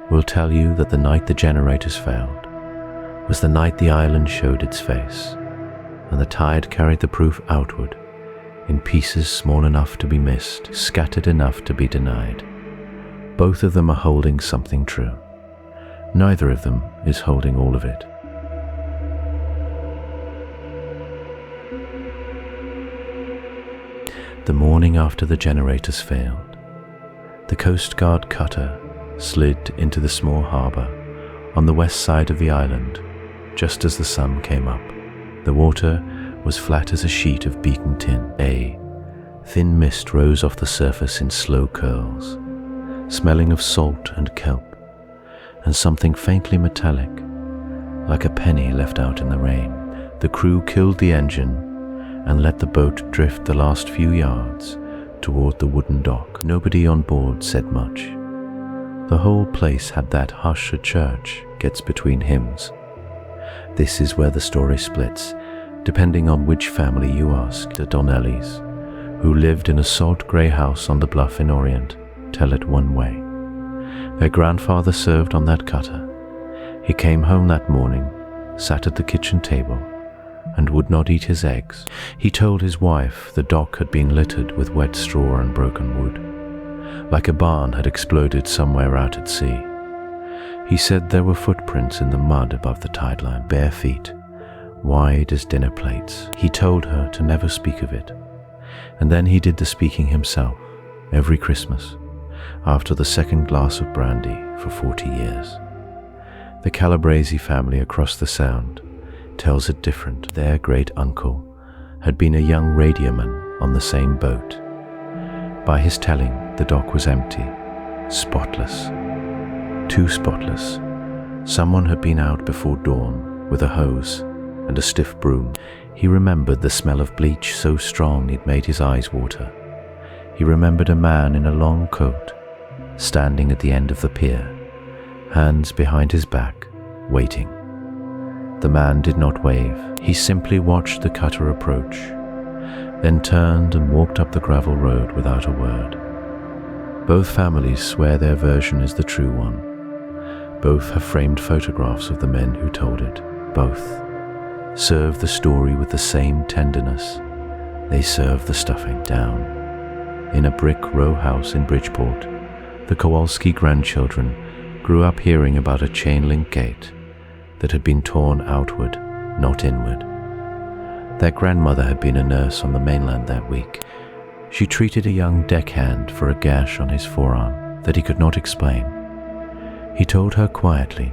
will tell you that the night the generators failed was the night the island showed its face, and the tide carried the proof outward in pieces small enough to be missed, scattered enough to be denied. Both of them are holding something true. Neither of them is holding all of it. The morning after the generators failed, the Coast Guard cutter slid into the small harbour on the west side of the island just as the sun came up. The water was flat as a sheet of beaten tin. A thin mist rose off the surface in slow curls, smelling of salt and kelp, and something faintly metallic, like a penny left out in the rain. The crew killed the engine and let the boat drift the last few yards toward the wooden dock. Nobody on board said much. The whole place had that hush a church gets between hymns. This is where the story splits, depending on which family you ask. The Donnellys, who lived in a salt grey house on the bluff in Orient, tell it one way. Their grandfather served on that cutter. He came home that morning, sat at the kitchen table, and would not eat his eggs. He told his wife the dock had been littered with wet straw and broken wood, like a barn had exploded somewhere out at sea. He said there were footprints in the mud above the tide line, bare feet, wide as dinner plates. He told her to never speak of it, and then he did the speaking himself, every Christmas, after the second glass of brandy for 40 years. The Calabrese family across the Sound tells it different. Their great-uncle had been a young radioman on the same boat. By his telling, the dock was empty, spotless. Too spotless. Someone had been out before dawn with a hose and a stiff broom. He remembered the smell of bleach so strong it made his eyes water. He remembered a man in a long coat, standing at the end of the pier, hands behind his back, waiting. The man did not wave. He simply watched the cutter approach, then turned and walked up the gravel road without a word. Both families swear their version is the true one. Both have framed photographs of the men who told it. Both serve the story with the same tenderness they serve the stuffing. Down in a brick row house in Bridgeport, the Kowalski grandchildren grew up hearing about a chain-link gate that had been torn outward, not inward. Their grandmother had been a nurse on the mainland that week. She treated a young deckhand for a gash on his forearm that he could not explain. He told her quietly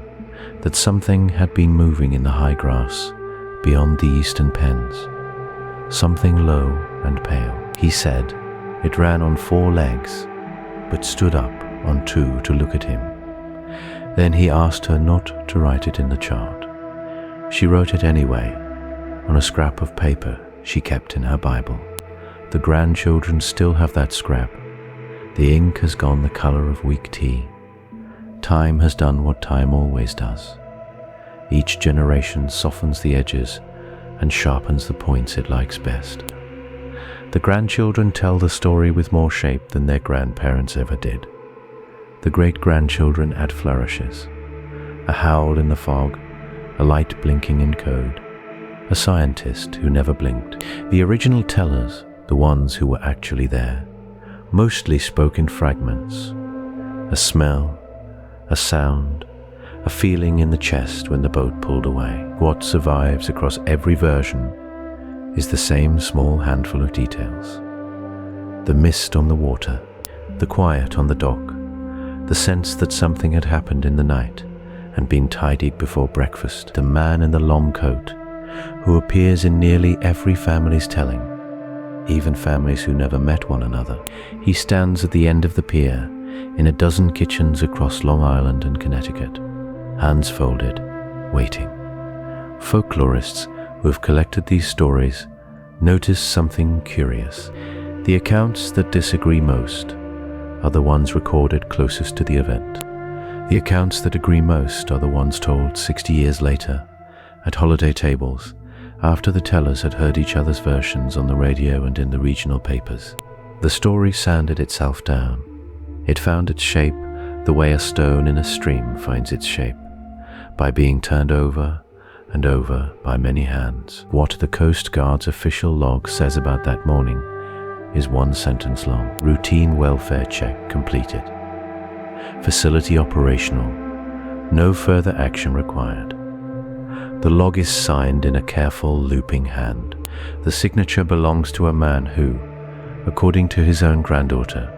that something had been moving in the high grass beyond the eastern pens, something low and pale. He said it ran on 4 legs, but stood up on 2 to look at him. Then he asked her not to write it in the chart. She wrote it anyway, on a scrap of paper she kept in her Bible. The grandchildren still have that scrap. The ink has gone the color of weak tea. Time has done what time always does. Each generation softens the edges and sharpens the points it likes best. The grandchildren tell the story with more shape than their grandparents ever did. The great-grandchildren add flourishes, a howl in the fog, a light blinking in code, a scientist who never blinked. The original tellers, the ones who were actually there, mostly spoke in fragments. A smell, a sound, a feeling in the chest when the boat pulled away. What survives across every version is the same small handful of details. The mist on the water, the quiet on the dock, the sense that something had happened in the night and been tidied before breakfast. The man in the long coat, who appears in nearly every family's telling. even families who never met one another. He stands at the end of the pier in a dozen kitchens across Long Island and Connecticut, hands folded, waiting. Folklorists who have collected these stories notice something curious. The accounts that disagree most are the ones recorded closest to the event. The accounts that agree most are the ones told 60 years later at holiday tables after the tellers had heard each other's versions on the radio and in the regional papers. The story sanded itself down. It found its shape the way a stone in a stream finds its shape, by being turned over and over by many hands. What the Coast Guard's official log says about that morning is one sentence long. Routine welfare check completed. Facility operational. No further action required. The log is signed in a careful, looping hand. The signature belongs to a man who, according to his own granddaughter,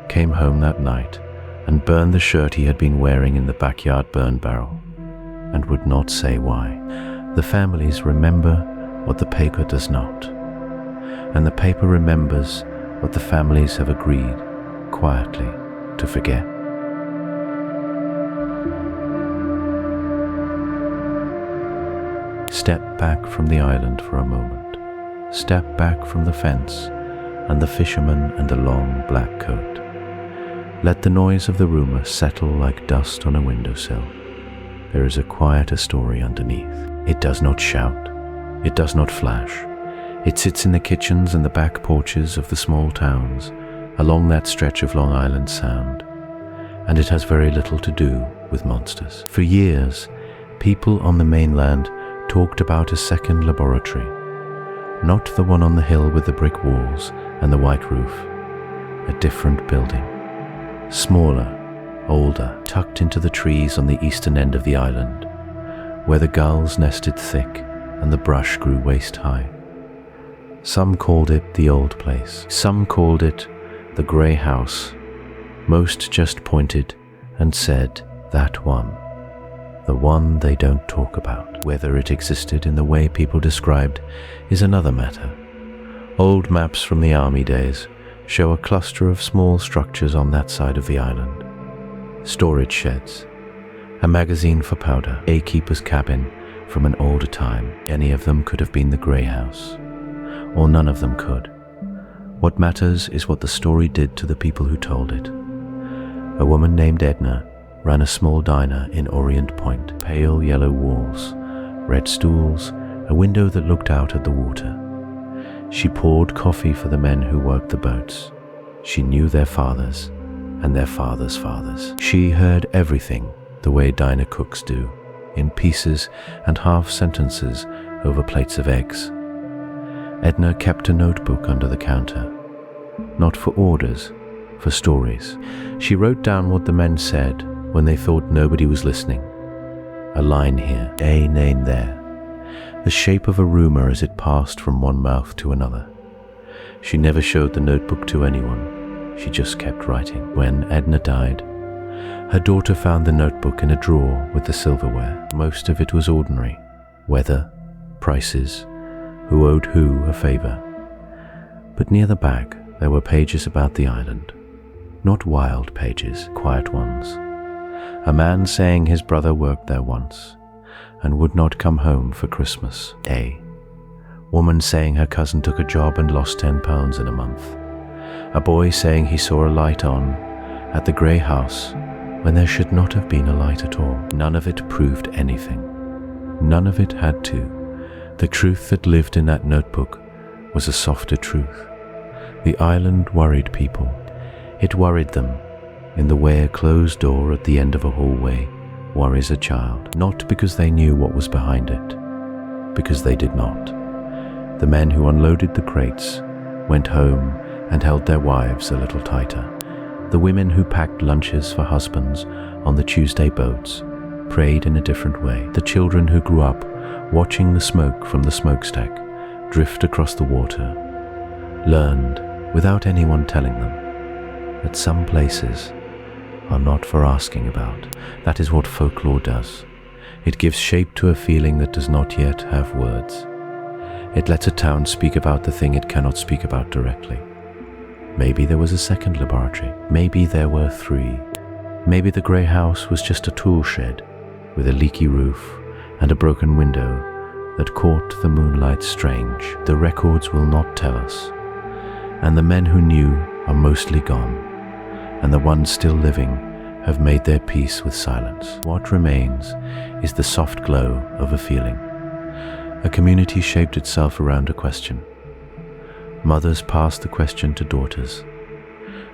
came home that night and burned the shirt he had been wearing in the backyard burn barrel, and would not say why. The families remember what the paper does not, and the paper remembers what the families have agreed, quietly, to forget. Step back from the island for a moment. Step back from the fence and the fisherman and the long black coat. Let the noise of the rumor settle like dust on a windowsill. There is a quieter story underneath. It does not shout. It does not flash. It sits in the kitchens and the back porches of the small towns along that stretch of Long Island Sound, and it has very little to do with monsters. For years, people on the mainland talked about a second laboratory, not the one on the hill with the brick walls and the white roof, a different building, smaller, older, tucked into the trees on the eastern end of the island, where the gulls nested thick and the brush grew waist-high. Some called it the old place. Some called it the grey house. Most just pointed and said, that one. The one they don't talk about. Whether it existed in the way people described is another matter. Old maps from the army days show a cluster of small structures on that side of the island. Storage sheds, a magazine for powder, a keeper's cabin from an older time. Any of them could have been the grey house, or none of them could. What matters is what the story did to the people who told it. A woman named Edna ran a small diner in Orient Point. Pale yellow walls, red stools, a window that looked out at the water. She poured coffee for the men who worked the boats. She knew their fathers and their fathers' fathers. She heard everything the way diner cooks do, in pieces and half sentences over plates of eggs. Edna kept a notebook under the counter, not for orders, for stories. She wrote down what the men said when they thought nobody was listening. A line here, a name there, the shape of a rumor as it passed from one mouth to another. She never showed the notebook to anyone. She just kept writing. When Edna died, her daughter found the notebook in a drawer with the silverware. Most of it was ordinary. Weather, prices, who owed who a favor. But near the back, there were pages about the island. Not wild pages, quiet ones. A man saying his brother worked there once and would not come home for Christmas. A woman saying her cousin took a job and lost 10 pounds in a month. A boy saying he saw a light on at the grey house when there should not have been a light at all. None of it proved anything. None of it had to. The truth that lived in that notebook was a softer truth. The island worried people. It worried them in the way a closed door at the end of a hallway worries a child, not because they knew what was behind it, because they did not. The men who unloaded the crates went home and held their wives a little tighter. The women who packed lunches for husbands on the Tuesday boats prayed in a different way. The children who grew up watching the smoke from the smokestack drift across the water learned, without anyone telling them, that some places are not for asking about. That is what folklore does. It gives shape to a feeling that does not yet have words. It lets a town speak about the thing it cannot speak about directly. Maybe there was a second laboratory. Maybe there were 3. Maybe the grey house was just a tool shed with a leaky roof and a broken window that caught the moonlight strange. The records will not tell us, and the men who knew are mostly gone, and the ones still living have made their peace with silence. What remains is the soft glow of a feeling. A community shaped itself around a question. Mothers passed the question to daughters.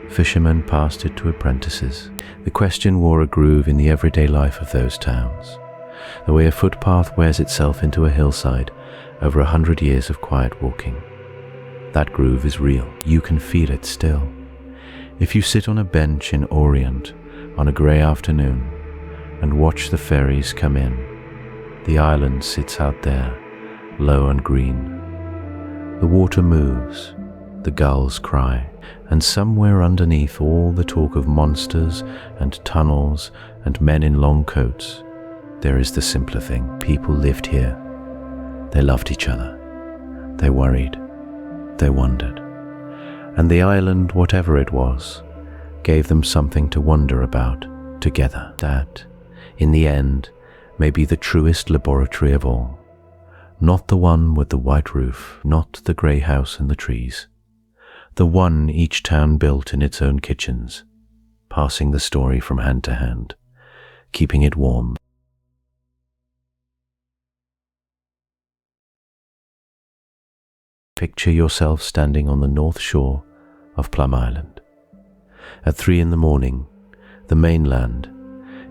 Fishermen passed it to apprentices. The question wore a groove in the everyday life of those towns, the way a footpath wears itself into a hillside over 100 years of quiet walking. That groove is real. You can feel it still. If you sit on a bench in Orient on a grey afternoon and watch the ferries come in, the island sits out there, low and green. The water moves, the gulls cry, and somewhere underneath all the talk of monsters and tunnels and men in long coats, there is the simpler thing. People lived here. They loved each other. They worried. They wondered. And the island, whatever it was, gave them something to wonder about together. That, in the end, may be the truest laboratory of all. Not the one with the white roof, not the grey house and the trees. The one each town built in its own kitchens, passing the story from hand to hand, keeping it warm. Picture yourself standing on the north shore of Plum Island. At 3 in the morning, the mainland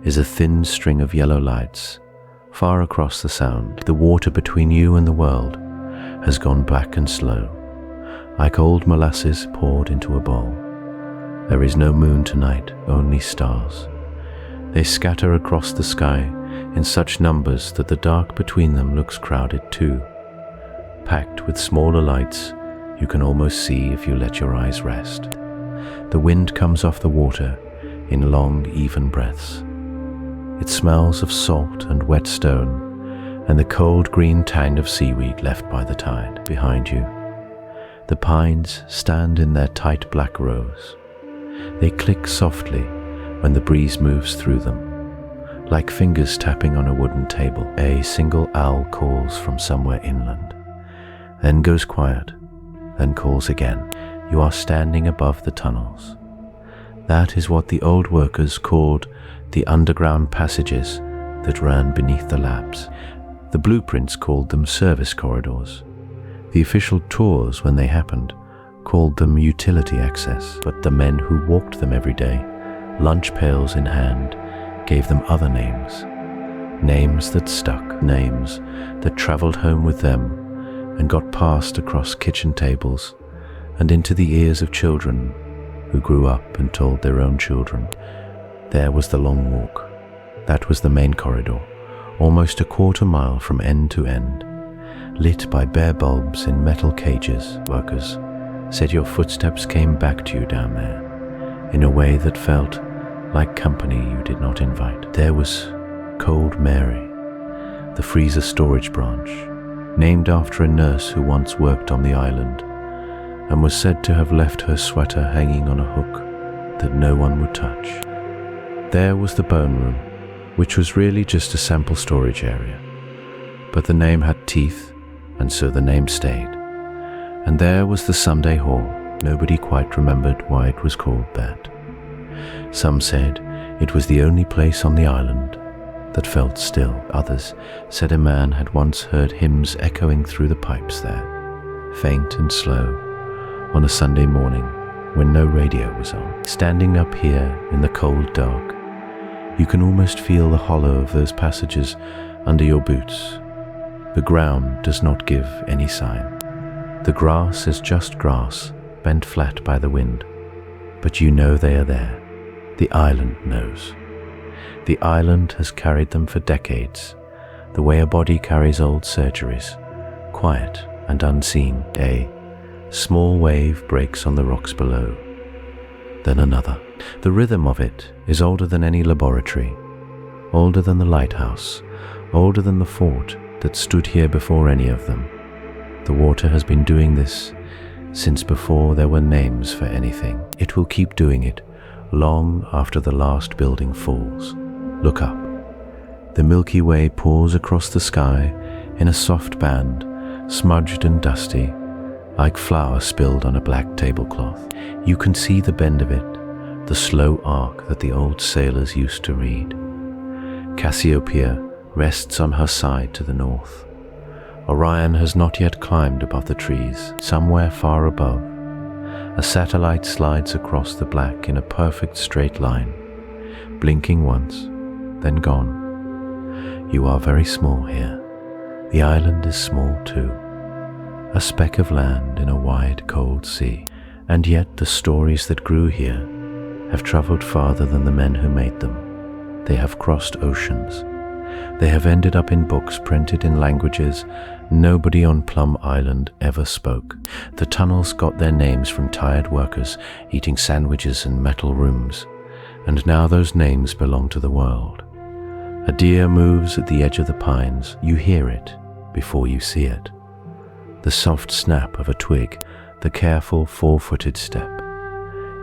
is a thin string of yellow lights far across the sound. The water between you and the world has gone black and slow, like old molasses poured into a bowl. There is no moon tonight, only stars. They scatter across the sky in such numbers that the dark between them looks crowded too. Packed with smaller lights you can almost see if you let your eyes rest. The wind comes off the water in long, even breaths. It smells of salt and wet stone and the cold green tang of seaweed left by the tide. Behind you, the pines stand in their tight black rows. They click softly when the breeze moves through them, like fingers tapping on a wooden table. A single owl calls from somewhere inland, then goes quiet, then calls again. You are standing above the tunnels. That is what the old workers called the underground passages that ran beneath the labs. The blueprints called them service corridors. The official tours, when they happened, called them utility access. But the men who walked them every day, lunch pails in hand, gave them other names. Names that stuck, names that traveled home with them and got passed across kitchen tables and into the ears of children who grew up and told their own children. There was the long walk. That was the main corridor, almost a quarter mile from end to end, lit by bare bulbs in metal cages. Workers said your footsteps came back to you down there in a way that felt like company you did not invite. There was Cold Mary, the freezer storage branch, named after a nurse who once worked on the island and was said to have left her sweater hanging on a hook that no one would touch. There was the bone room, which was really just a sample storage area, but the name had teeth, and so the name stayed. And there was the Sunday hall. Nobody quite remembered why it was called that. Some said it was the only place on the island that felt still. Others said a man had once heard hymns echoing through the pipes there, faint and slow, on a Sunday morning when no radio was on. Standing up here in the cold dark, you can almost feel the hollow of those passages under your boots. The ground does not give any sign. The grass is just grass, bent flat by the wind, but you know they are there. The island knows. The island has carried them for decades, the way a body carries old surgeries, quiet and unseen. A small wave breaks on the rocks below, then another. The rhythm of it is older than any laboratory, older than the lighthouse, older than the fort that stood here before any of them. The water has been doing this since before there were names for anything. It will keep doing it long after the last building falls. Look up. The Milky Way pours across the sky in a soft band, smudged and dusty, like flour spilled on a black tablecloth. You can see the bend of it, the slow arc that the old sailors used to read. Cassiopeia rests on her side to the north. Orion has not yet climbed above the trees. Somewhere far above, a satellite slides across the black in a perfect straight line, blinking once, then gone. You are very small here. The island is small too, a speck of land in a wide, cold sea. And yet the stories that grew here have traveled farther than the men who made them. They have crossed oceans. They have ended up in books printed in languages nobody on Plum Island ever spoke. The tunnels got their names from tired workers eating sandwiches in metal rooms, and now those names belong to the world. A deer moves at the edge of the pines. You hear it before you see it. The soft snap of a twig, the careful four-footed step.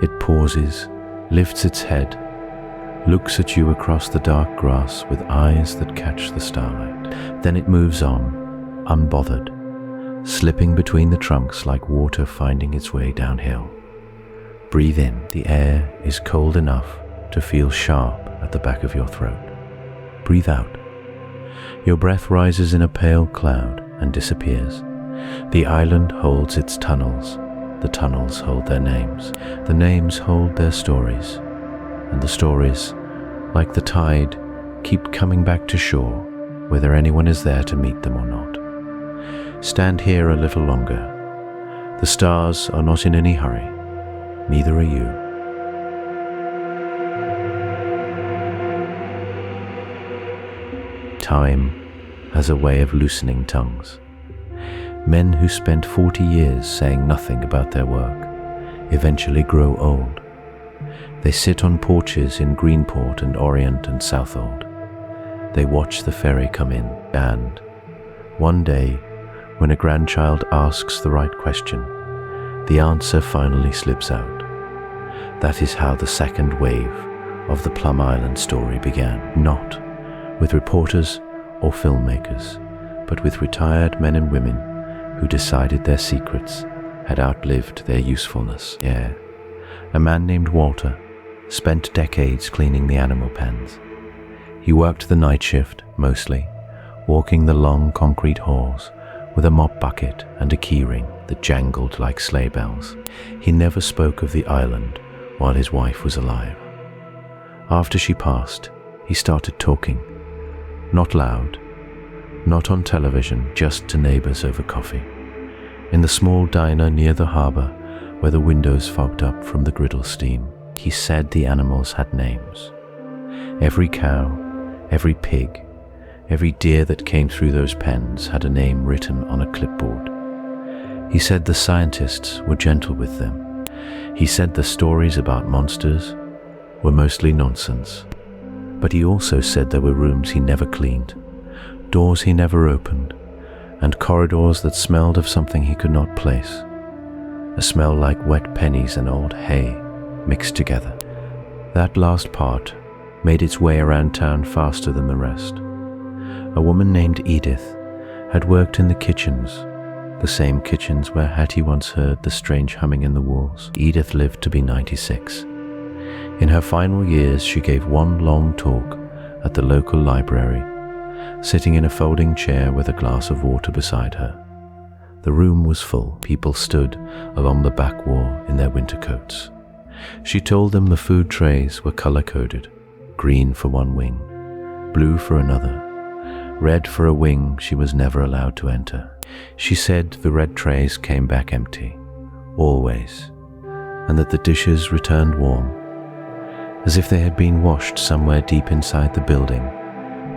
It pauses, lifts its head, looks at you across the dark grass with eyes that catch the starlight. Then it moves on, unbothered, slipping between the trunks like water finding its way downhill. Breathe in. The air is cold enough to feel sharp at the back of your throat. Breathe out. Your breath rises in a pale cloud and disappears. The island holds its tunnels. The tunnels hold their names. The names hold their stories. And the stories, like the tide, keep coming back to shore, whether anyone is there to meet them or not. Stand here a little longer. The stars are not in any hurry. Neither are you. Time has a way of loosening tongues. Men who spent 40 years saying nothing about their work eventually grow old. They sit on porches in Greenport and Orient and Southold. They watch the ferry come in, and one day, when a grandchild asks the right question, the answer finally slips out. That is how the second wave of the Plum Island story began. Not with reporters or filmmakers, but with retired men and women who decided their secrets had outlived their usefulness. Yeah, a man named Walter spent decades cleaning the animal pens. He worked the night shift, mostly, walking the long concrete halls with a mop bucket and a keyring that jangled like sleigh bells. He never spoke of the island while his wife was alive. After she passed, he started talking. Not loud, not on television, just to neighbors over coffee. In the small diner near the harbor where the windows fogged up from the griddle steam. He said the animals had names. Every cow, every pig, every deer that came through those pens had a name written on a clipboard. He said the scientists were gentle with them. He said the stories about monsters were mostly nonsense. But he also said there were rooms he never cleaned, doors he never opened, and corridors that smelled of something he could not place. A smell like wet pennies and old hay mixed together. That last part made its way around town faster than the rest. A woman named Edith had worked in the kitchens, the same kitchens where Hattie once heard the strange humming in the walls. Edith lived to be 96. In her final years, she gave one long talk at the local library, sitting in a folding chair with a glass of water beside her. The room was full. People stood along the back wall in their winter coats. She told them the food trays were color-coded, green for one wing, blue for another, red for a wing she was never allowed to enter. She said the red trays came back empty, always, and that the dishes returned warm, as if they had been washed somewhere deep inside the building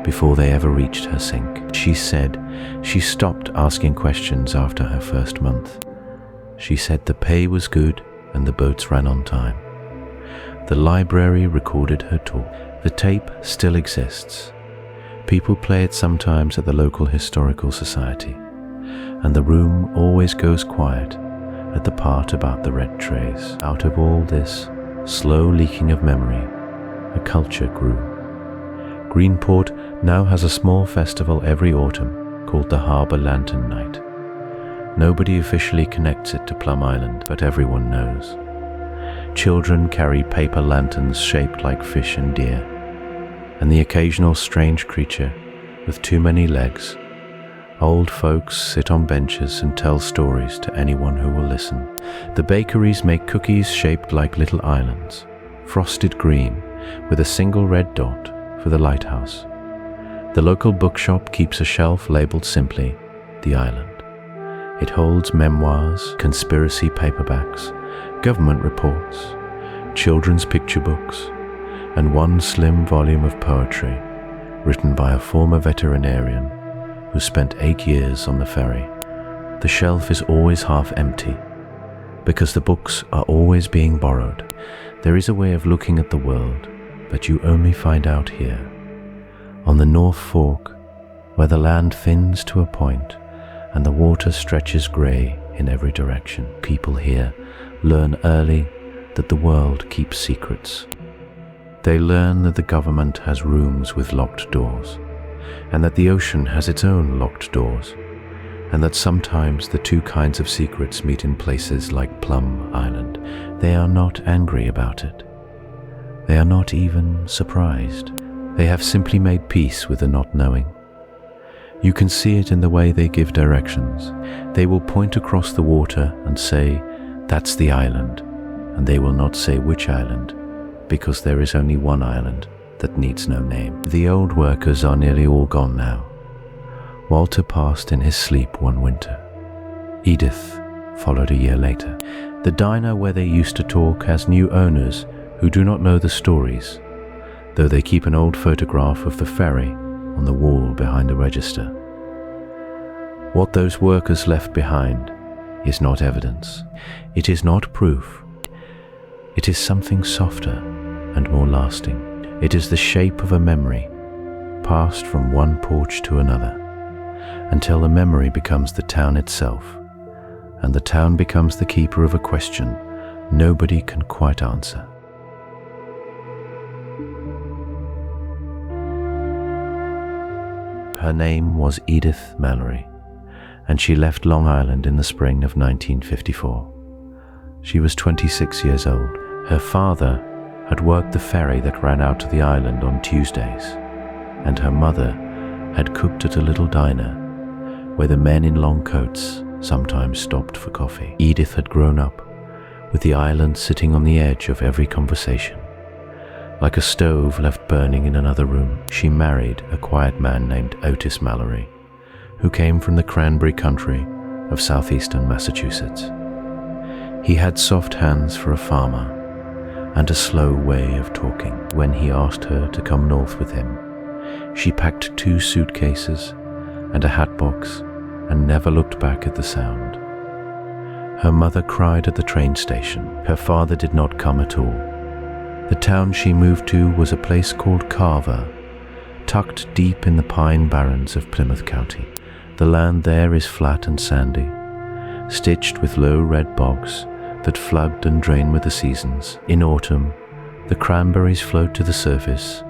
before they ever reached her sink. She said she stopped asking questions after her first month. She said the pay was good and the boats ran on time. The library recorded her talk. The tape still exists. People play it sometimes at the local historical society. and the room always goes quiet at the part about the red trays. Out of all this slow leaking of memory, a culture grew. Greenport now has a small festival every autumn called the Harbour Lantern Night. Nobody officially connects it to Plum Island, but everyone knows. Children carry paper lanterns shaped like fish and deer, and the occasional strange creature with too many legs. Old folks sit on benches and tell stories to anyone who will listen. The bakeries make cookies shaped like little islands, frosted green with a single red dot for the Lighthouse. The local bookshop keeps a shelf labeled simply The Island. It holds memoirs, conspiracy paperbacks, government reports, children's picture books, and one slim volume of poetry written by a former veterinarian who spent 8 years on the ferry. The shelf is always half empty because the books are always being borrowed. There is a way of looking at the world, but you only find out here. On the North Fork, where the land thins to a point and the water stretches grey in every direction, people here learn early that the world keeps secrets. They learn that the government has rooms with locked doors, and that the ocean has its own locked doors, and that sometimes the two kinds of secrets meet in places like Plum Island. They are not angry about it. They are not even surprised. They have simply made peace with the not knowing. You can see it in the way they give directions. They will point across the water and say, "That's the island," and they will not say which island, because there is only one island that needs no name. The old workers are nearly all gone now. Walter passed in his sleep one winter. Edith followed a year later. The diner where they used to talk has new owners who do not know the stories, though they keep an old photograph of the ferry on the wall behind the register. What those workers left behind is not evidence. It is not proof. It is something softer and more lasting. It is the shape of a memory, passed from one porch to another, until the memory becomes the town itself, and the town becomes the keeper of a question nobody can quite answer. Her name was Edith Mallory, and she left Long Island in the spring of 1954. She was 26 years old. Her father had worked the ferry that ran out to the island on Tuesdays, and her mother had cooked at a little diner where the men in long coats sometimes stopped for coffee. Edith had grown up with the island sitting on the edge of every conversation, like a stove left burning in another room. She married a quiet man named Otis Mallory, who came from the Cranberry country of southeastern Massachusetts. He had soft hands for a farmer and a slow way of talking. When he asked her to come north with him, she packed 2 suitcases and a hatbox and never looked back at the sound. Her mother cried at the train station. Her father did not come at all. The town she moved to was a place called Carver, tucked deep in the pine barrens of Plymouth County. The land there is flat and sandy, stitched with low red bogs that flood and drain with the seasons. In autumn, the cranberries float to the surface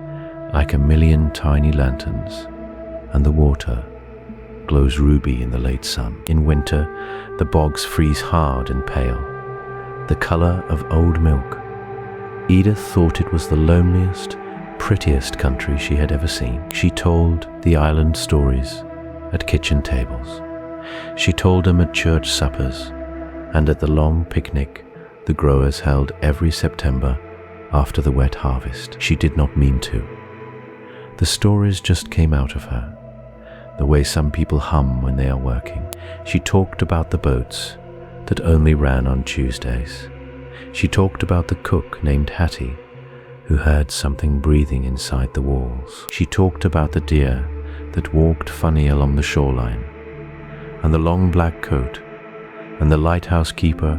like a million tiny lanterns, and the water glows ruby in the late sun. In winter, the bogs freeze hard and pale, the color of old milk. Edith thought it was the loneliest, prettiest country she had ever seen. She told the island stories at kitchen tables. She told them at church suppers and at the long picnic the growers held every September after the wet harvest. She did not mean to. The stories just came out of her, the way some people hum when they are working. She talked about the boats that only ran on Tuesdays. She talked about the cook named Hattie, who heard something breathing inside the walls. She talked about the deer that walked funny along the shoreline, and the long black coat, and the lighthouse keeper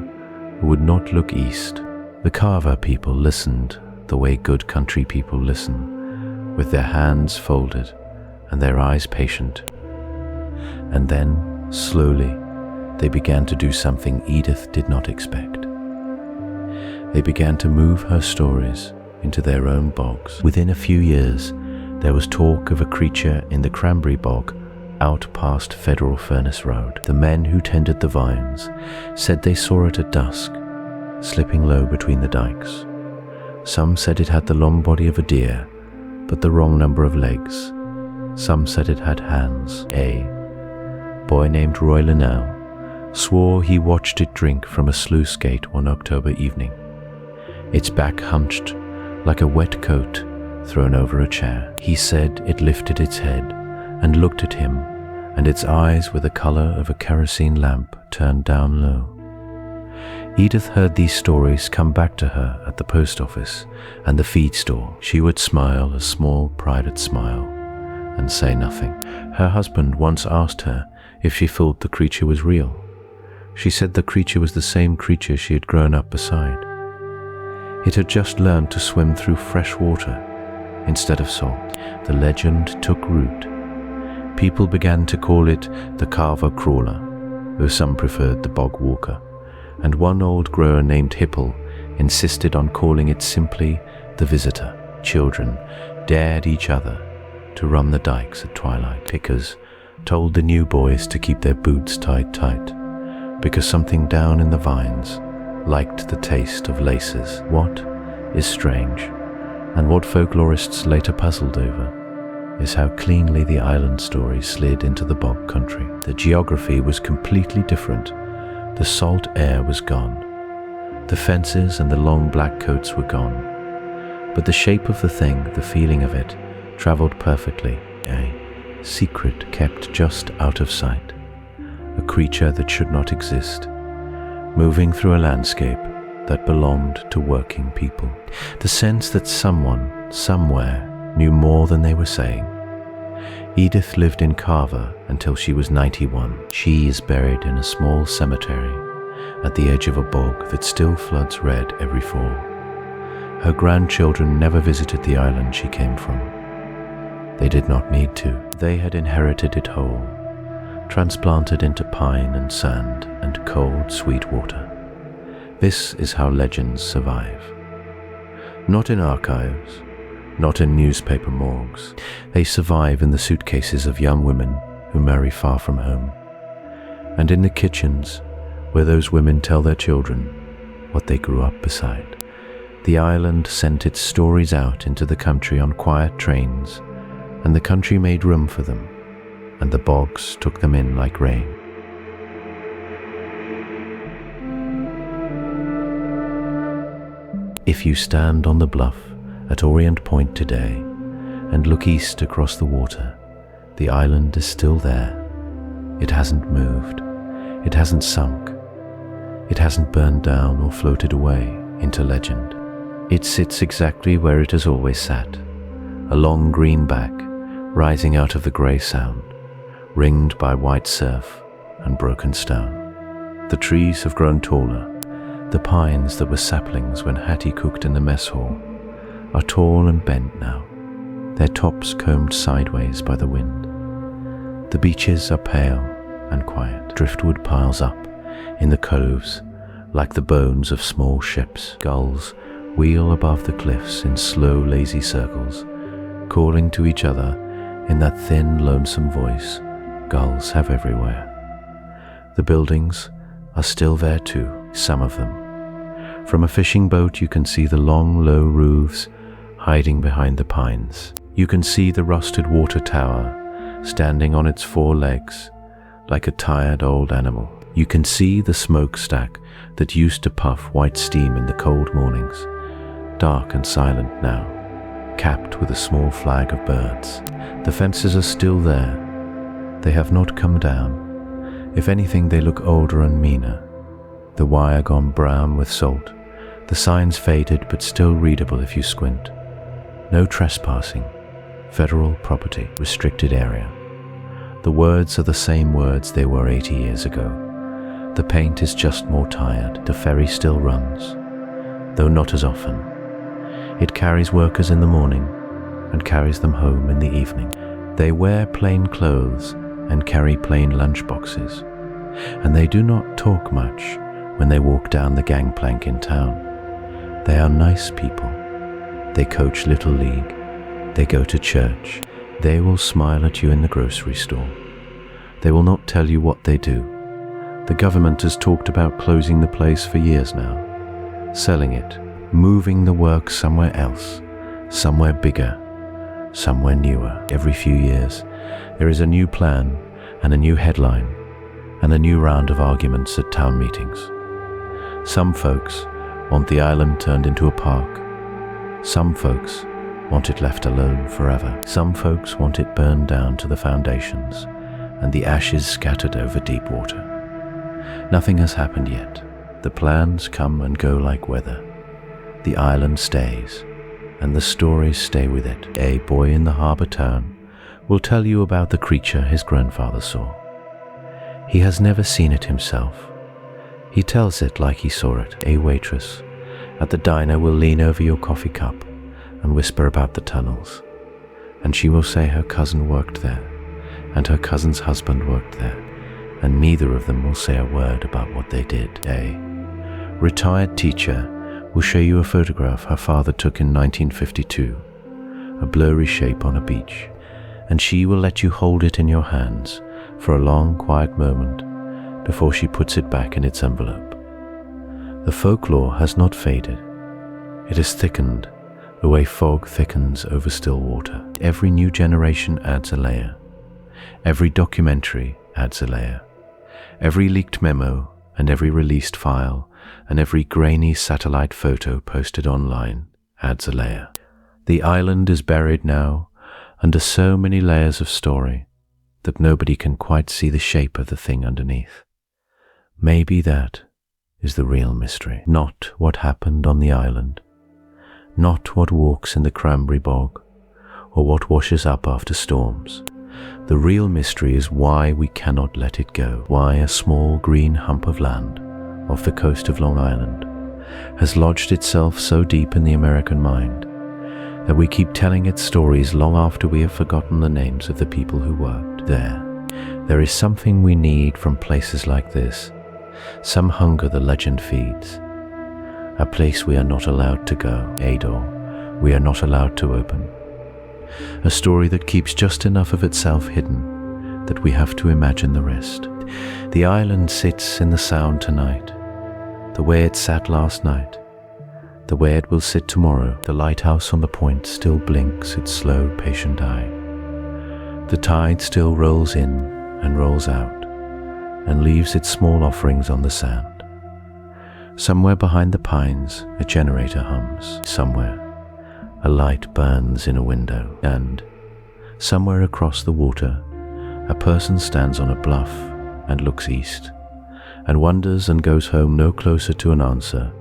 who would not look east. The Carver people listened the way good country people listen, with their hands folded and their eyes patient. And then Slowly, they began to do something Edith did not expect. They began to move her stories into their own bogs. Within a few years, there was talk of a creature in the Cranberry Bog out past Federal Furnace Road. The men who tended the vines said they saw it at dusk, slipping low between the dikes. Some said it had the long body of a deer, but the wrong number of legs. Some said it had hands. A boy named Roy Linnell swore he watched it drink from a sluice gate one October evening, its back hunched like a wet coat thrown over a chair. He said it lifted its head and looked at him, and its eyes were the color of a kerosene lamp turned down low. Edith heard these stories come back to her at the post office and the feed store. She would smile a small, private smile and say nothing. Her husband once asked her if she thought the creature was real. She said the creature was the same creature she had grown up beside. It had just learned to swim through fresh water instead of salt. The legend took root. People began to call it the Carver Crawler, though some preferred the Bog Walker, and one old grower named Hipple insisted on calling it simply the Visitor. Children dared each other to run the dikes at twilight. Pickers told the new boys to keep their boots tied tight, because something down in the vines liked the taste of laces. What is strange, and what folklorists later puzzled over, is how cleanly the island story slid into the bog country. The geography was completely different. The salt air was gone. The fences and the long black coats were gone. But the shape of the thing, the feeling of it, traveled perfectly. A secret kept just out of sight. A creature that should not exist, moving through a landscape that belonged to working people. The sense that someone, somewhere, knew more than they were saying. Edith lived in Carver until she was 91. She is buried in a small cemetery at the edge of a bog that still floods red every fall. Her grandchildren never visited the island she came from. They did not need to. They had inherited it whole, transplanted into pine and sand and cold, sweet water. This is how legends survive. Not in archives, not in newspaper morgues. They survive in the suitcases of young women who marry far from home, and in the kitchens where those women tell their children what they grew up beside. The island sent its stories out into the country on quiet trains, and the country made room for them, and the bogs took them in like rain. If you stand on the bluff at Orient Point today and look east across the water, the island is still there. It hasn't moved. It hasn't sunk. It hasn't burned down or floated away into legend. It sits exactly where it has always sat, a long green back rising out of the grey sound, ringed by white surf and broken stone. The trees have grown taller. The pines that were saplings when Hattie cooked in the mess hall are tall and bent now, their tops combed sideways by the wind. The beaches are pale and quiet. Driftwood piles up in the coves like the bones of small ships. Gulls wheel above the cliffs in slow, lazy circles, calling to each other in that thin, lonesome voice gulls have everywhere. The buildings are still there too, some of them. From a fishing boat you can see the long, low roofs hiding behind the pines. You can see the rusted water tower standing on its 4 legs like a tired old animal. You can see the smokestack that used to puff white steam in the cold mornings, dark and silent now, capped with a small flag of birds. The fences are still there. They have not come down. If anything, they look older and meaner. The wire gone brown with salt. The signs faded but still readable if you squint. No trespassing. Federal property. Restricted area. The words are the same words they were 80 years ago. The paint is just more tired. The ferry still runs, though not as often. It carries workers in the morning and carries them home in the evening. They wear plain clothes and carry plain lunchboxes, and they do not talk much when they walk down the gangplank in town. They are nice people. They coach Little League. They go to church. They will smile at you in the grocery store. They will not tell you what they do. The government has talked about closing the place for years now, selling it, moving the work somewhere else, somewhere bigger, somewhere newer. Every few years, there is a new plan and a new headline and a new round of arguments at town meetings. Some folks want the island turned into a park. Some folks want it left alone forever. Some folks want it burned down to the foundations and the ashes scattered over deep water. Nothing has happened yet. The plans come and go like weather. The island stays, and the stories stay with it. A boy in the harbor town will tell you about the creature his grandfather saw. He has never seen it himself. He tells it like he saw it. A waitress at the diner will lean over your coffee cup and whisper about the tunnels, and she will say her cousin worked there, and her cousin's husband worked there, and neither of them will say a word about what they did. A retired teacher will show you a photograph her father took in 1952, a blurry shape on a beach, and she will let you hold it in your hands for a long, quiet moment before she puts it back in its envelope. The folklore has not faded. It has thickened the way fog thickens over still water. Every new generation adds a layer. Every documentary adds a layer. Every leaked memo and every released file and every grainy satellite photo posted online adds a layer. The island is buried now under so many layers of story that nobody can quite see the shape of the thing underneath. Maybe that is the real mystery. Not what happened on the island, not what walks in the Cranberry Bog, or what washes up after storms. The real mystery is why we cannot let it go, why a small green hump of land off the coast of Long Island has lodged itself so deep in the American mind that we keep telling its stories long after we have forgotten the names of the people who worked there. There is something we need from places like this, some hunger the legend feeds, a place we are not allowed to go, a door we are not allowed to open, a story that keeps just enough of itself hidden that we have to imagine the rest. The island sits in the sound tonight, the way it sat last night, the way it will sit tomorrow. The lighthouse on the point still blinks its slow, patient eye. The tide still rolls in and rolls out and leaves its small offerings on the sand. Somewhere behind the pines, a generator hums. Somewhere, a light burns in a window. And somewhere across the water, a person stands on a bluff and looks east and wonders and goes home no closer to an answer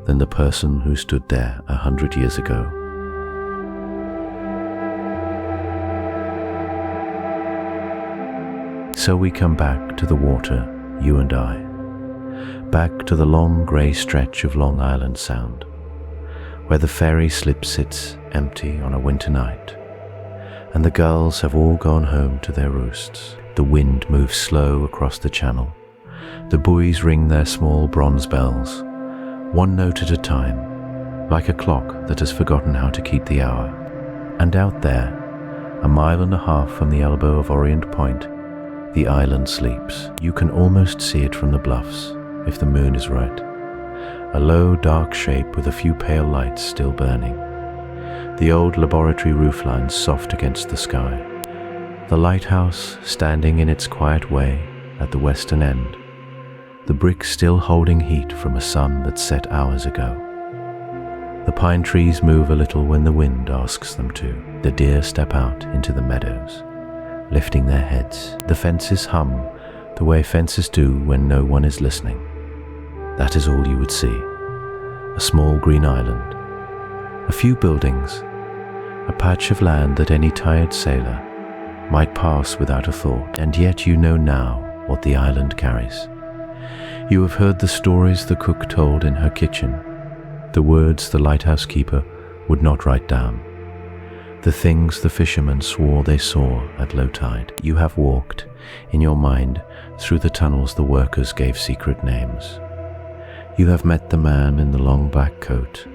than the person who stood there 100 years ago. So we come back to the water, you and I, back to the long grey stretch of Long Island Sound, where the ferry slip sits empty on a winter night, and the gulls have all gone home to their roosts. The wind moves slow across the channel. The buoys ring their small bronze bells, one note at a time, like a clock that has forgotten how to keep the hour. And out there, a mile and a half from the elbow of Orient Point, the island sleeps. You can almost see it from the bluffs, if the moon is right. A low, dark shape with a few pale lights still burning. The old laboratory roofline soft against the sky. The lighthouse standing in its quiet way at the western end. The bricks still holding heat from a sun that set hours ago. The pine trees move a little when the wind asks them to. The deer step out into the meadows, lifting their heads. The fences hum the way fences do when no one is listening. That is all you would see. A small green island, a few buildings, a patch of land that any tired sailor might pass without a thought. And yet you know now what the island carries. You have heard the stories the cook told in her kitchen, the words the lighthouse keeper would not write down, the things the fishermen swore they saw at low tide. You have walked, in your mind, through the tunnels the workers gave secret names. You have met the man in the long black coat